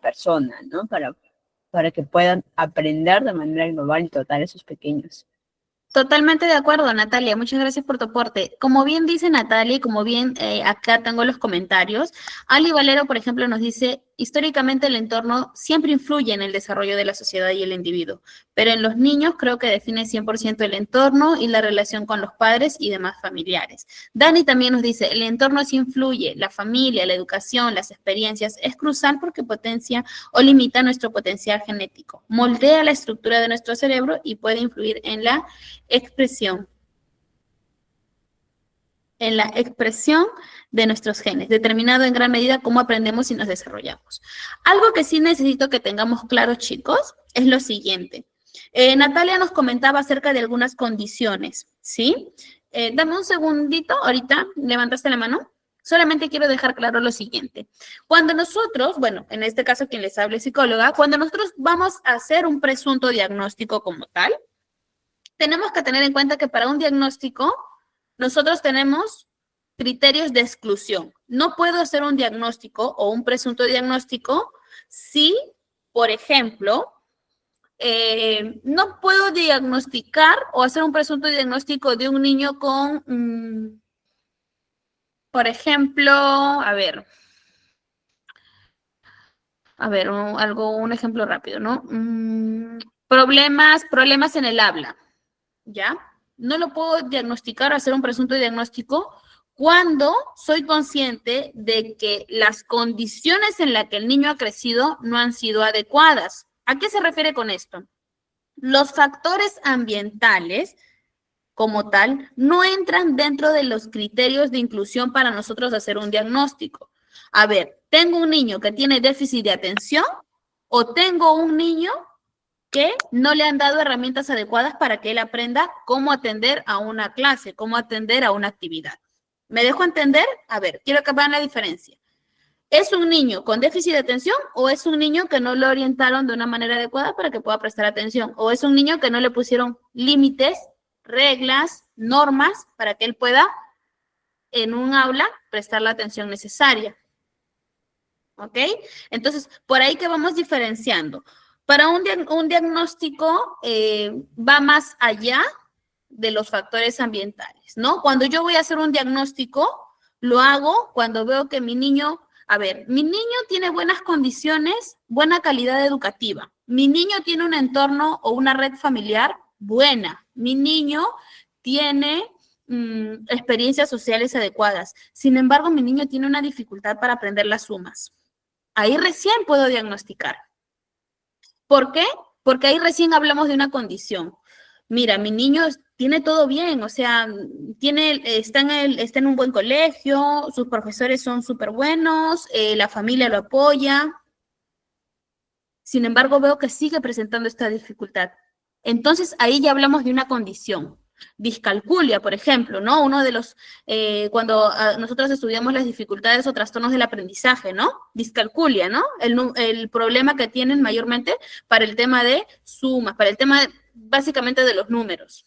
persona, ¿no? Para que puedan aprender de manera global y total esos pequeños. Totalmente de acuerdo, Natalia. Muchas gracias por tu aporte. Como bien dice Natalia, y como bien acá tengo los comentarios, Ali Valero, por ejemplo, nos dice, históricamente el entorno siempre influye en el desarrollo de la sociedad y el individuo, pero en los niños creo que define 100% el entorno y la relación con los padres y demás familiares. Dani también nos dice, el entorno sí influye, la familia, la educación, las experiencias, es crucial porque potencia o limita nuestro potencial genético, moldea la estructura de nuestro cerebro y puede influir en la expresión de nuestros genes, determinado en gran medida cómo aprendemos y nos desarrollamos. Algo que sí necesito que tengamos claro, chicos, es lo siguiente. Natalia nos comentaba acerca de algunas condiciones, ¿sí? Dame un segundito, ahorita levantaste la mano. Solamente quiero dejar claro lo siguiente. Cuando nosotros, bueno, en este caso quien les habla es psicóloga, cuando nosotros vamos a hacer un presunto diagnóstico como tal, tenemos que tener en cuenta que para un diagnóstico nosotros tenemos criterios de exclusión. No puedo hacer un diagnóstico o un presunto diagnóstico si, por ejemplo, no puedo diagnosticar o hacer un presunto diagnóstico de un niño con, por ejemplo, un ejemplo rápido, ¿no? Problemas en el habla, ¿ya? No lo puedo diagnosticar o hacer un presunto diagnóstico cuando soy consciente de que las condiciones en las que el niño ha crecido no han sido adecuadas. ¿A qué se refiere con esto? Los factores ambientales, como tal, no entran dentro de los criterios de inclusión para nosotros hacer un diagnóstico. A ver, ¿tengo un niño que tiene déficit de atención o tengo un niño que no le han dado herramientas adecuadas para que él aprenda cómo atender a una clase, cómo atender a una actividad? ¿Me dejo entender? A ver, quiero que vean la diferencia. ¿Es un niño con déficit de atención o es un niño que no lo orientaron de una manera adecuada para que pueda prestar atención? ¿O es un niño que no le pusieron límites, reglas, normas para que él pueda en un aula prestar la atención necesaria? ¿Ok? Entonces, por ahí que vamos diferenciando. Para un diagnóstico va más allá de los factores ambientales, ¿no? Cuando yo voy a hacer un diagnóstico, lo hago cuando veo que mi niño, mi niño tiene buenas condiciones, buena calidad educativa. Mi niño tiene un entorno o una red familiar buena. Mi niño tiene experiencias sociales adecuadas. Sin embargo, mi niño tiene una dificultad para aprender las sumas. Ahí recién puedo diagnosticar. ¿Por qué? Porque ahí recién hablamos de una condición. Mira, mi niño tiene todo bien, o sea, está en un buen colegio, sus profesores son súper buenos, la familia lo apoya. Sin embargo, veo que sigue presentando esta dificultad. Entonces, ahí ya hablamos de una condición. Discalculia, por ejemplo, ¿no? Uno de los, cuando nosotros estudiamos las dificultades o trastornos del aprendizaje, ¿no? Discalculia, ¿no? El problema que tienen mayormente para el tema de sumas, para el tema básicamente de los números,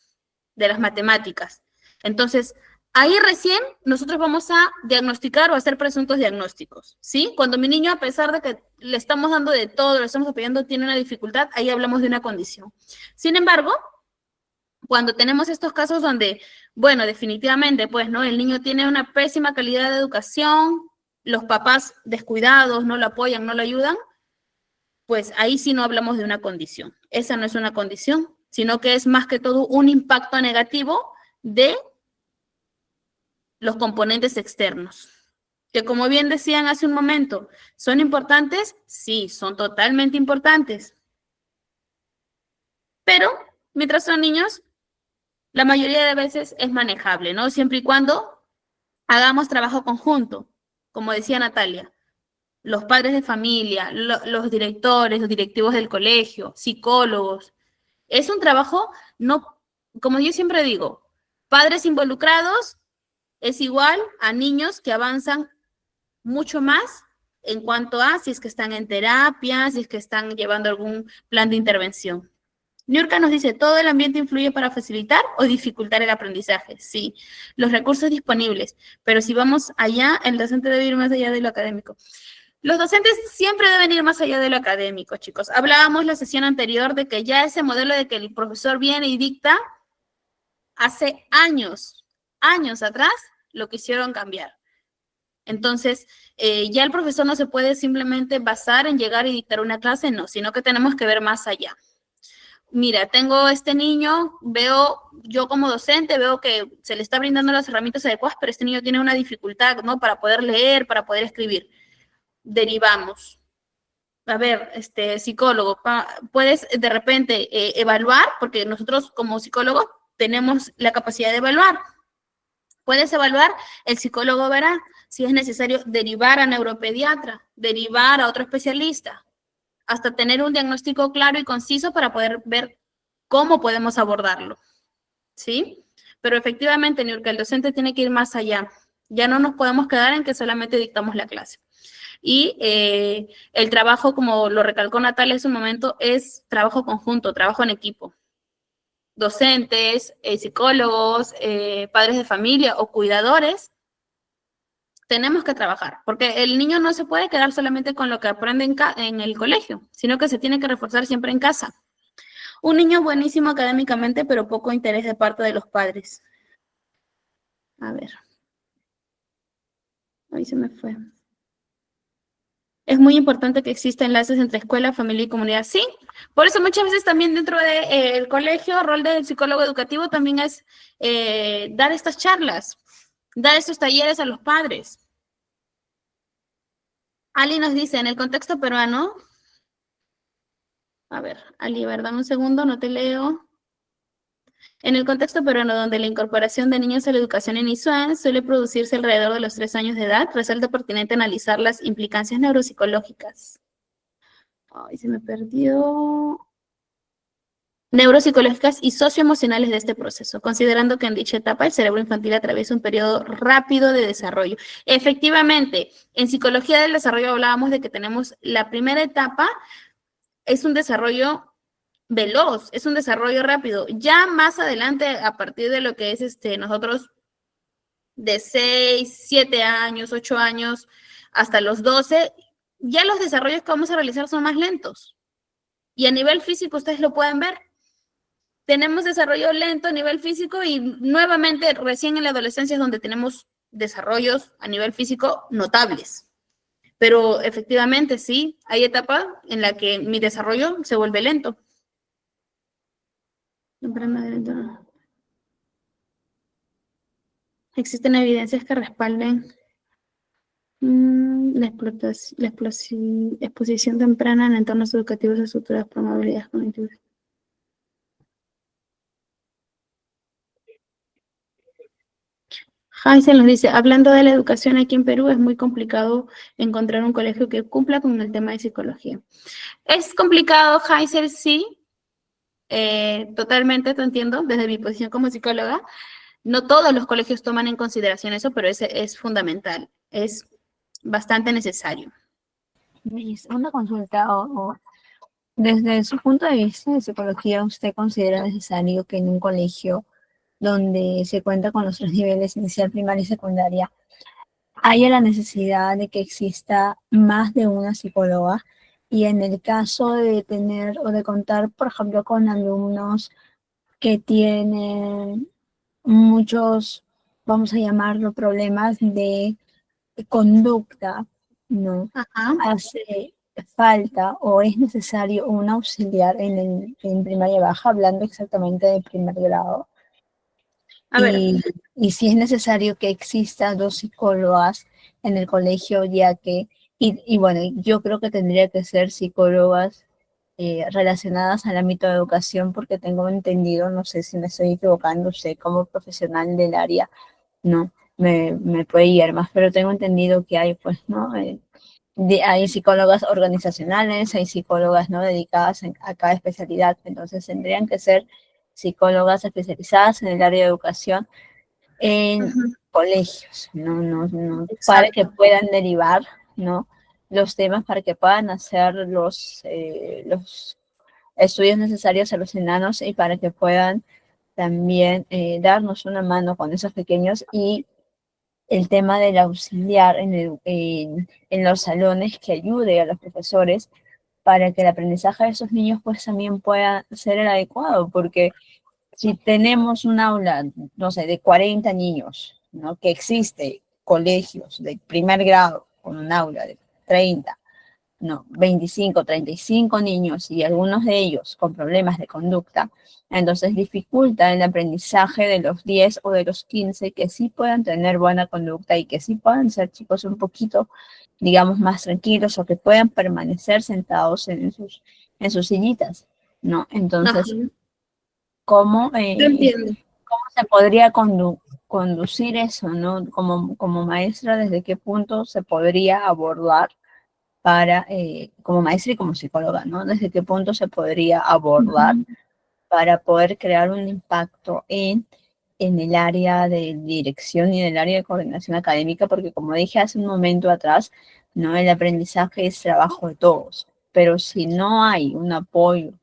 de las matemáticas. Entonces, ahí recién nosotros vamos a diagnosticar o hacer presuntos diagnósticos, ¿sí? Cuando mi niño, a pesar de que le estamos dando de todo, le estamos apoyando, tiene una dificultad, ahí hablamos de una condición. Sin embargo, cuando tenemos estos casos donde, bueno, definitivamente, pues, ¿no? El niño tiene una pésima calidad de educación, los papás descuidados, no lo apoyan, no lo ayudan, pues ahí sí no hablamos de una condición. Esa no es una condición, sino que es más que todo un impacto negativo de los componentes externos. Que como bien decían hace un momento, ¿son importantes? Sí, son totalmente importantes. Pero, mientras son niños, la mayoría de veces es manejable, ¿no? Siempre y cuando hagamos trabajo conjunto, como decía Natalia, los padres de familia, los directores, los directivos del colegio, psicólogos. Es un trabajo, no, como yo siempre digo, padres involucrados es igual a niños que avanzan mucho más en cuanto a si es que están en terapia, si es que están llevando algún plan de intervención. Niurka nos dice, ¿todo el ambiente influye para facilitar o dificultar el aprendizaje? Sí, los recursos disponibles, pero si vamos allá, el docente debe ir más allá de lo académico. Los docentes siempre deben ir más allá de lo académico, chicos. Hablábamos la sesión anterior de que ya ese modelo de que el profesor viene y dicta, hace años atrás, lo quisieron cambiar. Entonces, ya el profesor no se puede simplemente basar en llegar y dictar una clase, no, sino que tenemos que ver más allá. Mira, tengo este niño, yo como docente veo que se le está brindando las herramientas adecuadas, pero este niño tiene una dificultad, ¿no? Para poder leer, para poder escribir. Derivamos. A ver, psicólogo, puedes de repente evaluar, porque nosotros como psicólogos tenemos la capacidad de evaluar. Puedes evaluar, el psicólogo verá si es necesario derivar a neuropediatra, derivar a otro especialista, hasta tener un diagnóstico claro y conciso para poder ver cómo podemos abordarlo, ¿sí? Pero efectivamente, Niurka, el docente tiene que ir más allá. Ya no nos podemos quedar en que solamente dictamos la clase. Y el trabajo, como lo recalcó Natalia en su momento, es trabajo conjunto, trabajo en equipo. Docentes, psicólogos, padres de familia o cuidadores, tenemos que trabajar, porque el niño no se puede quedar solamente con lo que aprende en el colegio, sino que se tiene que reforzar siempre en casa. Un niño buenísimo académicamente, pero poco interés de parte de los padres. A ver. Ahí se me fue. Es muy importante que exista enlaces entre escuela, familia y comunidad. Sí, por eso muchas veces también dentro del colegio, el rol del psicólogo educativo también es dar estas charlas, dar estos talleres a los padres. Ali nos dice, en el contexto peruano, a ver, Ali, dame un segundo, no te leo. En el contexto peruano, donde la incorporación de niños a la educación inicial suele producirse alrededor de los 3 años de edad, resulta pertinente analizar las implicancias neuropsicológicas. Ay, se me perdió. Neuropsicológicas y socioemocionales de este proceso, considerando que en dicha etapa el cerebro infantil atraviesa un periodo rápido de desarrollo. Efectivamente, en psicología del desarrollo hablábamos de que tenemos la primera etapa, es un desarrollo veloz, es un desarrollo rápido. Ya más adelante, a partir de lo que es nosotros de 6, 7 años, 8 años, hasta los 12, ya los desarrollos que vamos a realizar son más lentos. Y a nivel físico ustedes lo pueden ver. Tenemos desarrollo lento a nivel físico y nuevamente recién en la adolescencia es donde tenemos desarrollos a nivel físico notables. Pero efectivamente sí, hay etapa en la que mi desarrollo se vuelve lento. Existen evidencias que respalden la exposición temprana en entornos educativos de estructuras probabilidades cognitivas. Hazel nos dice, hablando de la educación aquí en Perú, es muy complicado encontrar un colegio que cumpla con el tema de psicología. Es complicado, Hazel, sí, totalmente te entiendo, desde mi posición como psicóloga. No todos los colegios toman en consideración eso, pero es fundamental, es bastante necesario. Una consulta, desde su punto de vista de psicología, ¿usted considera necesario que en un colegio donde se cuenta con los 3 niveles, inicial, primaria y secundaria, haya la necesidad de que exista más de una psicóloga? Y en el caso de tener o de contar, por ejemplo, con alumnos que tienen muchos, vamos a llamarlo, problemas de conducta, ¿no? Ajá. Hace falta o es necesario un auxiliar en primaria baja, hablando exactamente de primer grado. A ver. Y si es necesario que exista 2 psicólogas en el colegio, ya que, y bueno, yo creo que tendría que ser psicólogas relacionadas al ámbito de educación, porque tengo entendido, no sé si me estoy equivocando, sé como profesional del área, no, me puede guiar más, pero tengo entendido que hay, pues, ¿no? Hay psicólogas organizacionales, hay psicólogas, ¿no? Dedicadas a cada especialidad, entonces tendrían que ser psicólogas especializadas en el área de educación en colegios, no, para que puedan derivar, ¿no? Los temas para que puedan hacer los estudios necesarios a los enanos y para que puedan también darnos una mano con esos pequeños, y el tema del auxiliar en los salones que ayude a los profesores para que el aprendizaje de esos niños pues también pueda ser el adecuado, porque si tenemos un aula, no sé, de 40 niños, ¿no? Que existe colegios de primer grado con un aula de 30, no, 25, 35 niños y algunos de ellos con problemas de conducta, entonces dificulta el aprendizaje de los 10 o de los 15 que sí puedan tener buena conducta y que sí puedan ser chicos un poquito, digamos, más tranquilos, o que puedan permanecer sentados en sus sillitas, ¿no? Entonces, ¿cómo se podría conducir eso, ¿no? Como maestra, ¿desde qué punto se podría abordar para, como maestra y como psicóloga, ¿no? ¿Desde qué punto se podría abordar para poder crear un impacto en en el área de dirección y en el área de coordinación académica, porque como dije hace un momento atrás, ¿no? El aprendizaje es trabajo de todos, pero si no hay un apoyo,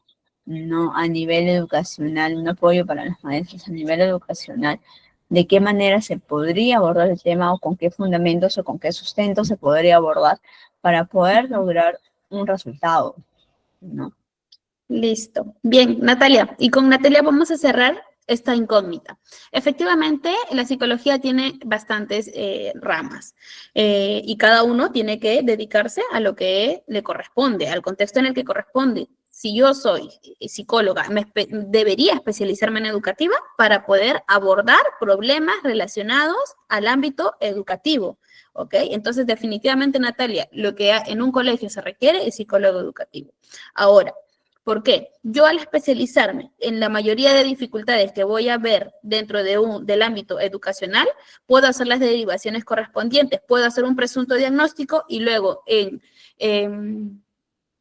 ¿no? A nivel educacional, un apoyo para los maestros a nivel educacional, ¿de qué manera se podría abordar el tema o con qué fundamentos o con qué sustento se podría abordar para poder lograr un resultado, ¿no? Listo. Bien, Natalia. Y con Natalia vamos a cerrar esta incógnita. Efectivamente, la psicología tiene bastantes ramas y cada uno tiene que dedicarse a lo que le corresponde, al contexto en el que corresponde. Si yo soy psicóloga, debería especializarme en educativa para poder abordar problemas relacionados al ámbito educativo, ¿ok? Entonces, definitivamente, Natalia, lo que en un colegio se requiere es psicólogo educativo. Ahora, ¿por qué? Yo al especializarme en la mayoría de dificultades que voy a ver dentro del ámbito educacional, puedo hacer las derivaciones correspondientes, puedo hacer un presunto diagnóstico y luego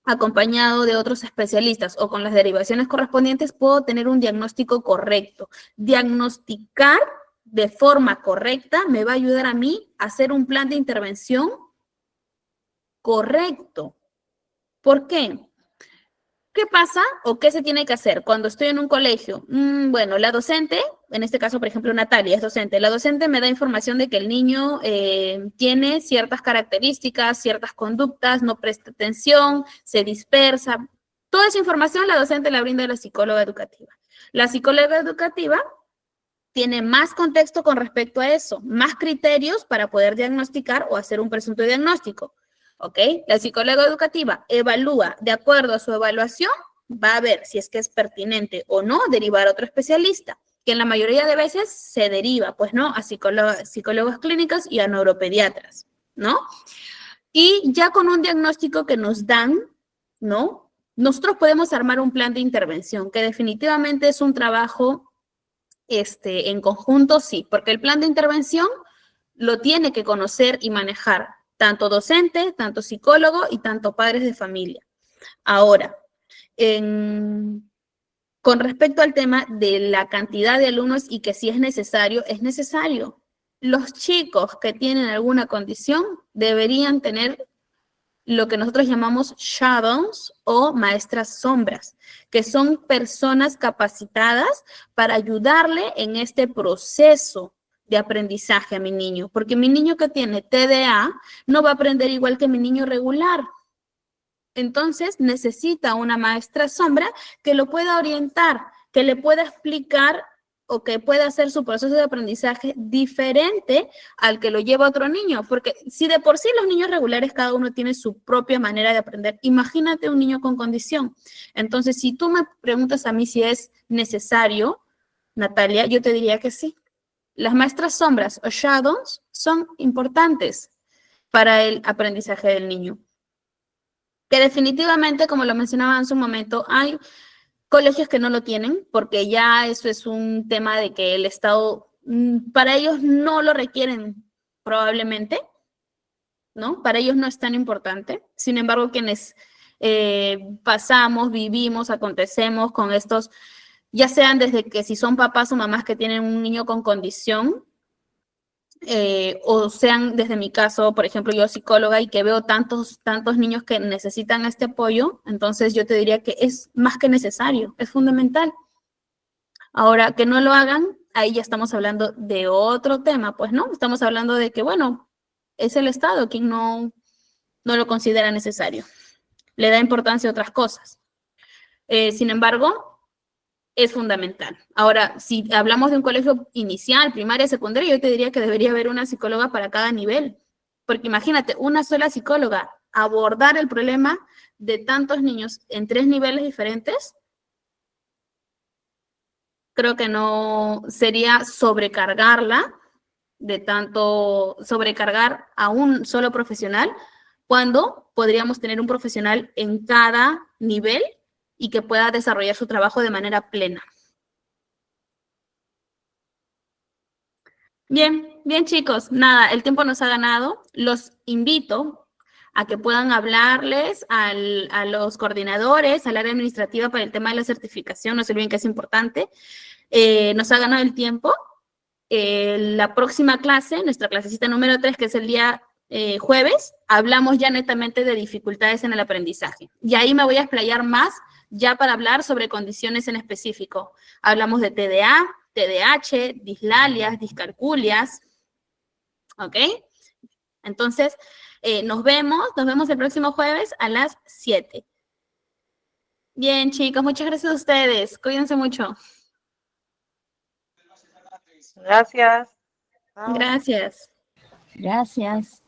acompañado de otros especialistas o con las derivaciones correspondientes, puedo tener un diagnóstico correcto. Diagnosticar de forma correcta me va a ayudar a mí a hacer un plan de intervención correcto. ¿Por qué? ¿Qué pasa o qué se tiene que hacer cuando estoy en un colegio? Bueno, la docente, en este caso, por ejemplo, Natalia es docente, la docente me da información de que el niño tiene ciertas características, ciertas conductas, no presta atención, se dispersa. Toda esa información la docente la brinda a la psicóloga educativa. La psicóloga educativa tiene más contexto con respecto a eso, más criterios para poder diagnosticar o hacer un presunto diagnóstico. ¿Ok? La psicóloga educativa evalúa, de acuerdo a su evaluación, va a ver si es que es pertinente o no derivar a otro especialista, que en la mayoría de veces se deriva, pues, ¿no? A psicólogos clínicos y a neuropediatras, ¿no? Y ya con un diagnóstico que nos dan, ¿no? Nosotros podemos armar un plan de intervención, que definitivamente es un trabajo en conjunto, sí, porque el plan de intervención lo tiene que conocer y manejar tanto docente, tanto psicólogo y tanto padres de familia. Ahora, con respecto al tema de la cantidad de alumnos y que si es necesario, es necesario. Los chicos que tienen alguna condición deberían tener lo que nosotros llamamos shadows o maestras sombras, que son personas capacitadas para ayudarle en este proceso de aprendizaje a mi niño, porque mi niño que tiene TDA no va a aprender igual que mi niño regular. Entonces necesita una maestra sombra que lo pueda orientar, que le pueda explicar o que pueda hacer su proceso de aprendizaje diferente al que lo lleva otro niño, porque si de por sí los niños regulares cada uno tiene su propia manera de aprender, imagínate un niño con condición. Entonces, si tú me preguntas a mí si es necesario, Natalia, yo te diría que sí. Las maestras sombras o shadows son importantes para el aprendizaje del niño. Que definitivamente, como lo mencionaba en su momento, hay colegios que no lo tienen, porque ya eso es un tema de que el Estado, para ellos no lo requieren probablemente, ¿no? Para ellos no es tan importante. Sin embargo, quienes pasamos, vivimos, acontecemos con estos, ya sean desde que si son papás o mamás que tienen un niño con condición, o sean desde mi caso, por ejemplo, yo psicóloga y que veo tantos niños que necesitan este apoyo, entonces yo te diría que es más que necesario, es fundamental. Ahora, que no lo hagan, ahí ya estamos hablando de otro tema, pues, ¿no? Estamos hablando de que, bueno, es el Estado quien no lo considera necesario. Le da importancia a otras cosas. Sin embargo, es fundamental. Ahora, si hablamos de un colegio inicial, primaria, secundaria, yo te diría que debería haber una psicóloga para cada nivel. Porque imagínate, una sola psicóloga abordar el problema de tantos niños en 3 niveles diferentes, creo que no sería sobrecargarla de tanto, sobrecargar a un solo profesional, cuando podríamos tener un profesional en cada nivel y que pueda desarrollar su trabajo de manera plena. Bien, bien chicos, nada, el tiempo nos ha ganado. Los invito a que puedan hablarles a los coordinadores, al área administrativa para el tema de la certificación, no se olviden que es importante. Nos ha ganado el tiempo, la próxima clase, nuestra clasecita número 3, que es el día jueves, hablamos ya netamente de dificultades en el aprendizaje. Y ahí me voy a explayar más ya para hablar sobre condiciones en específico. Hablamos de TDA, TDAH, dislalias, discalculias, ¿ok? Entonces, nos vemos el próximo jueves a las 7. Bien, chicos, muchas gracias a ustedes. Cuídense mucho. Gracias. Gracias. Gracias.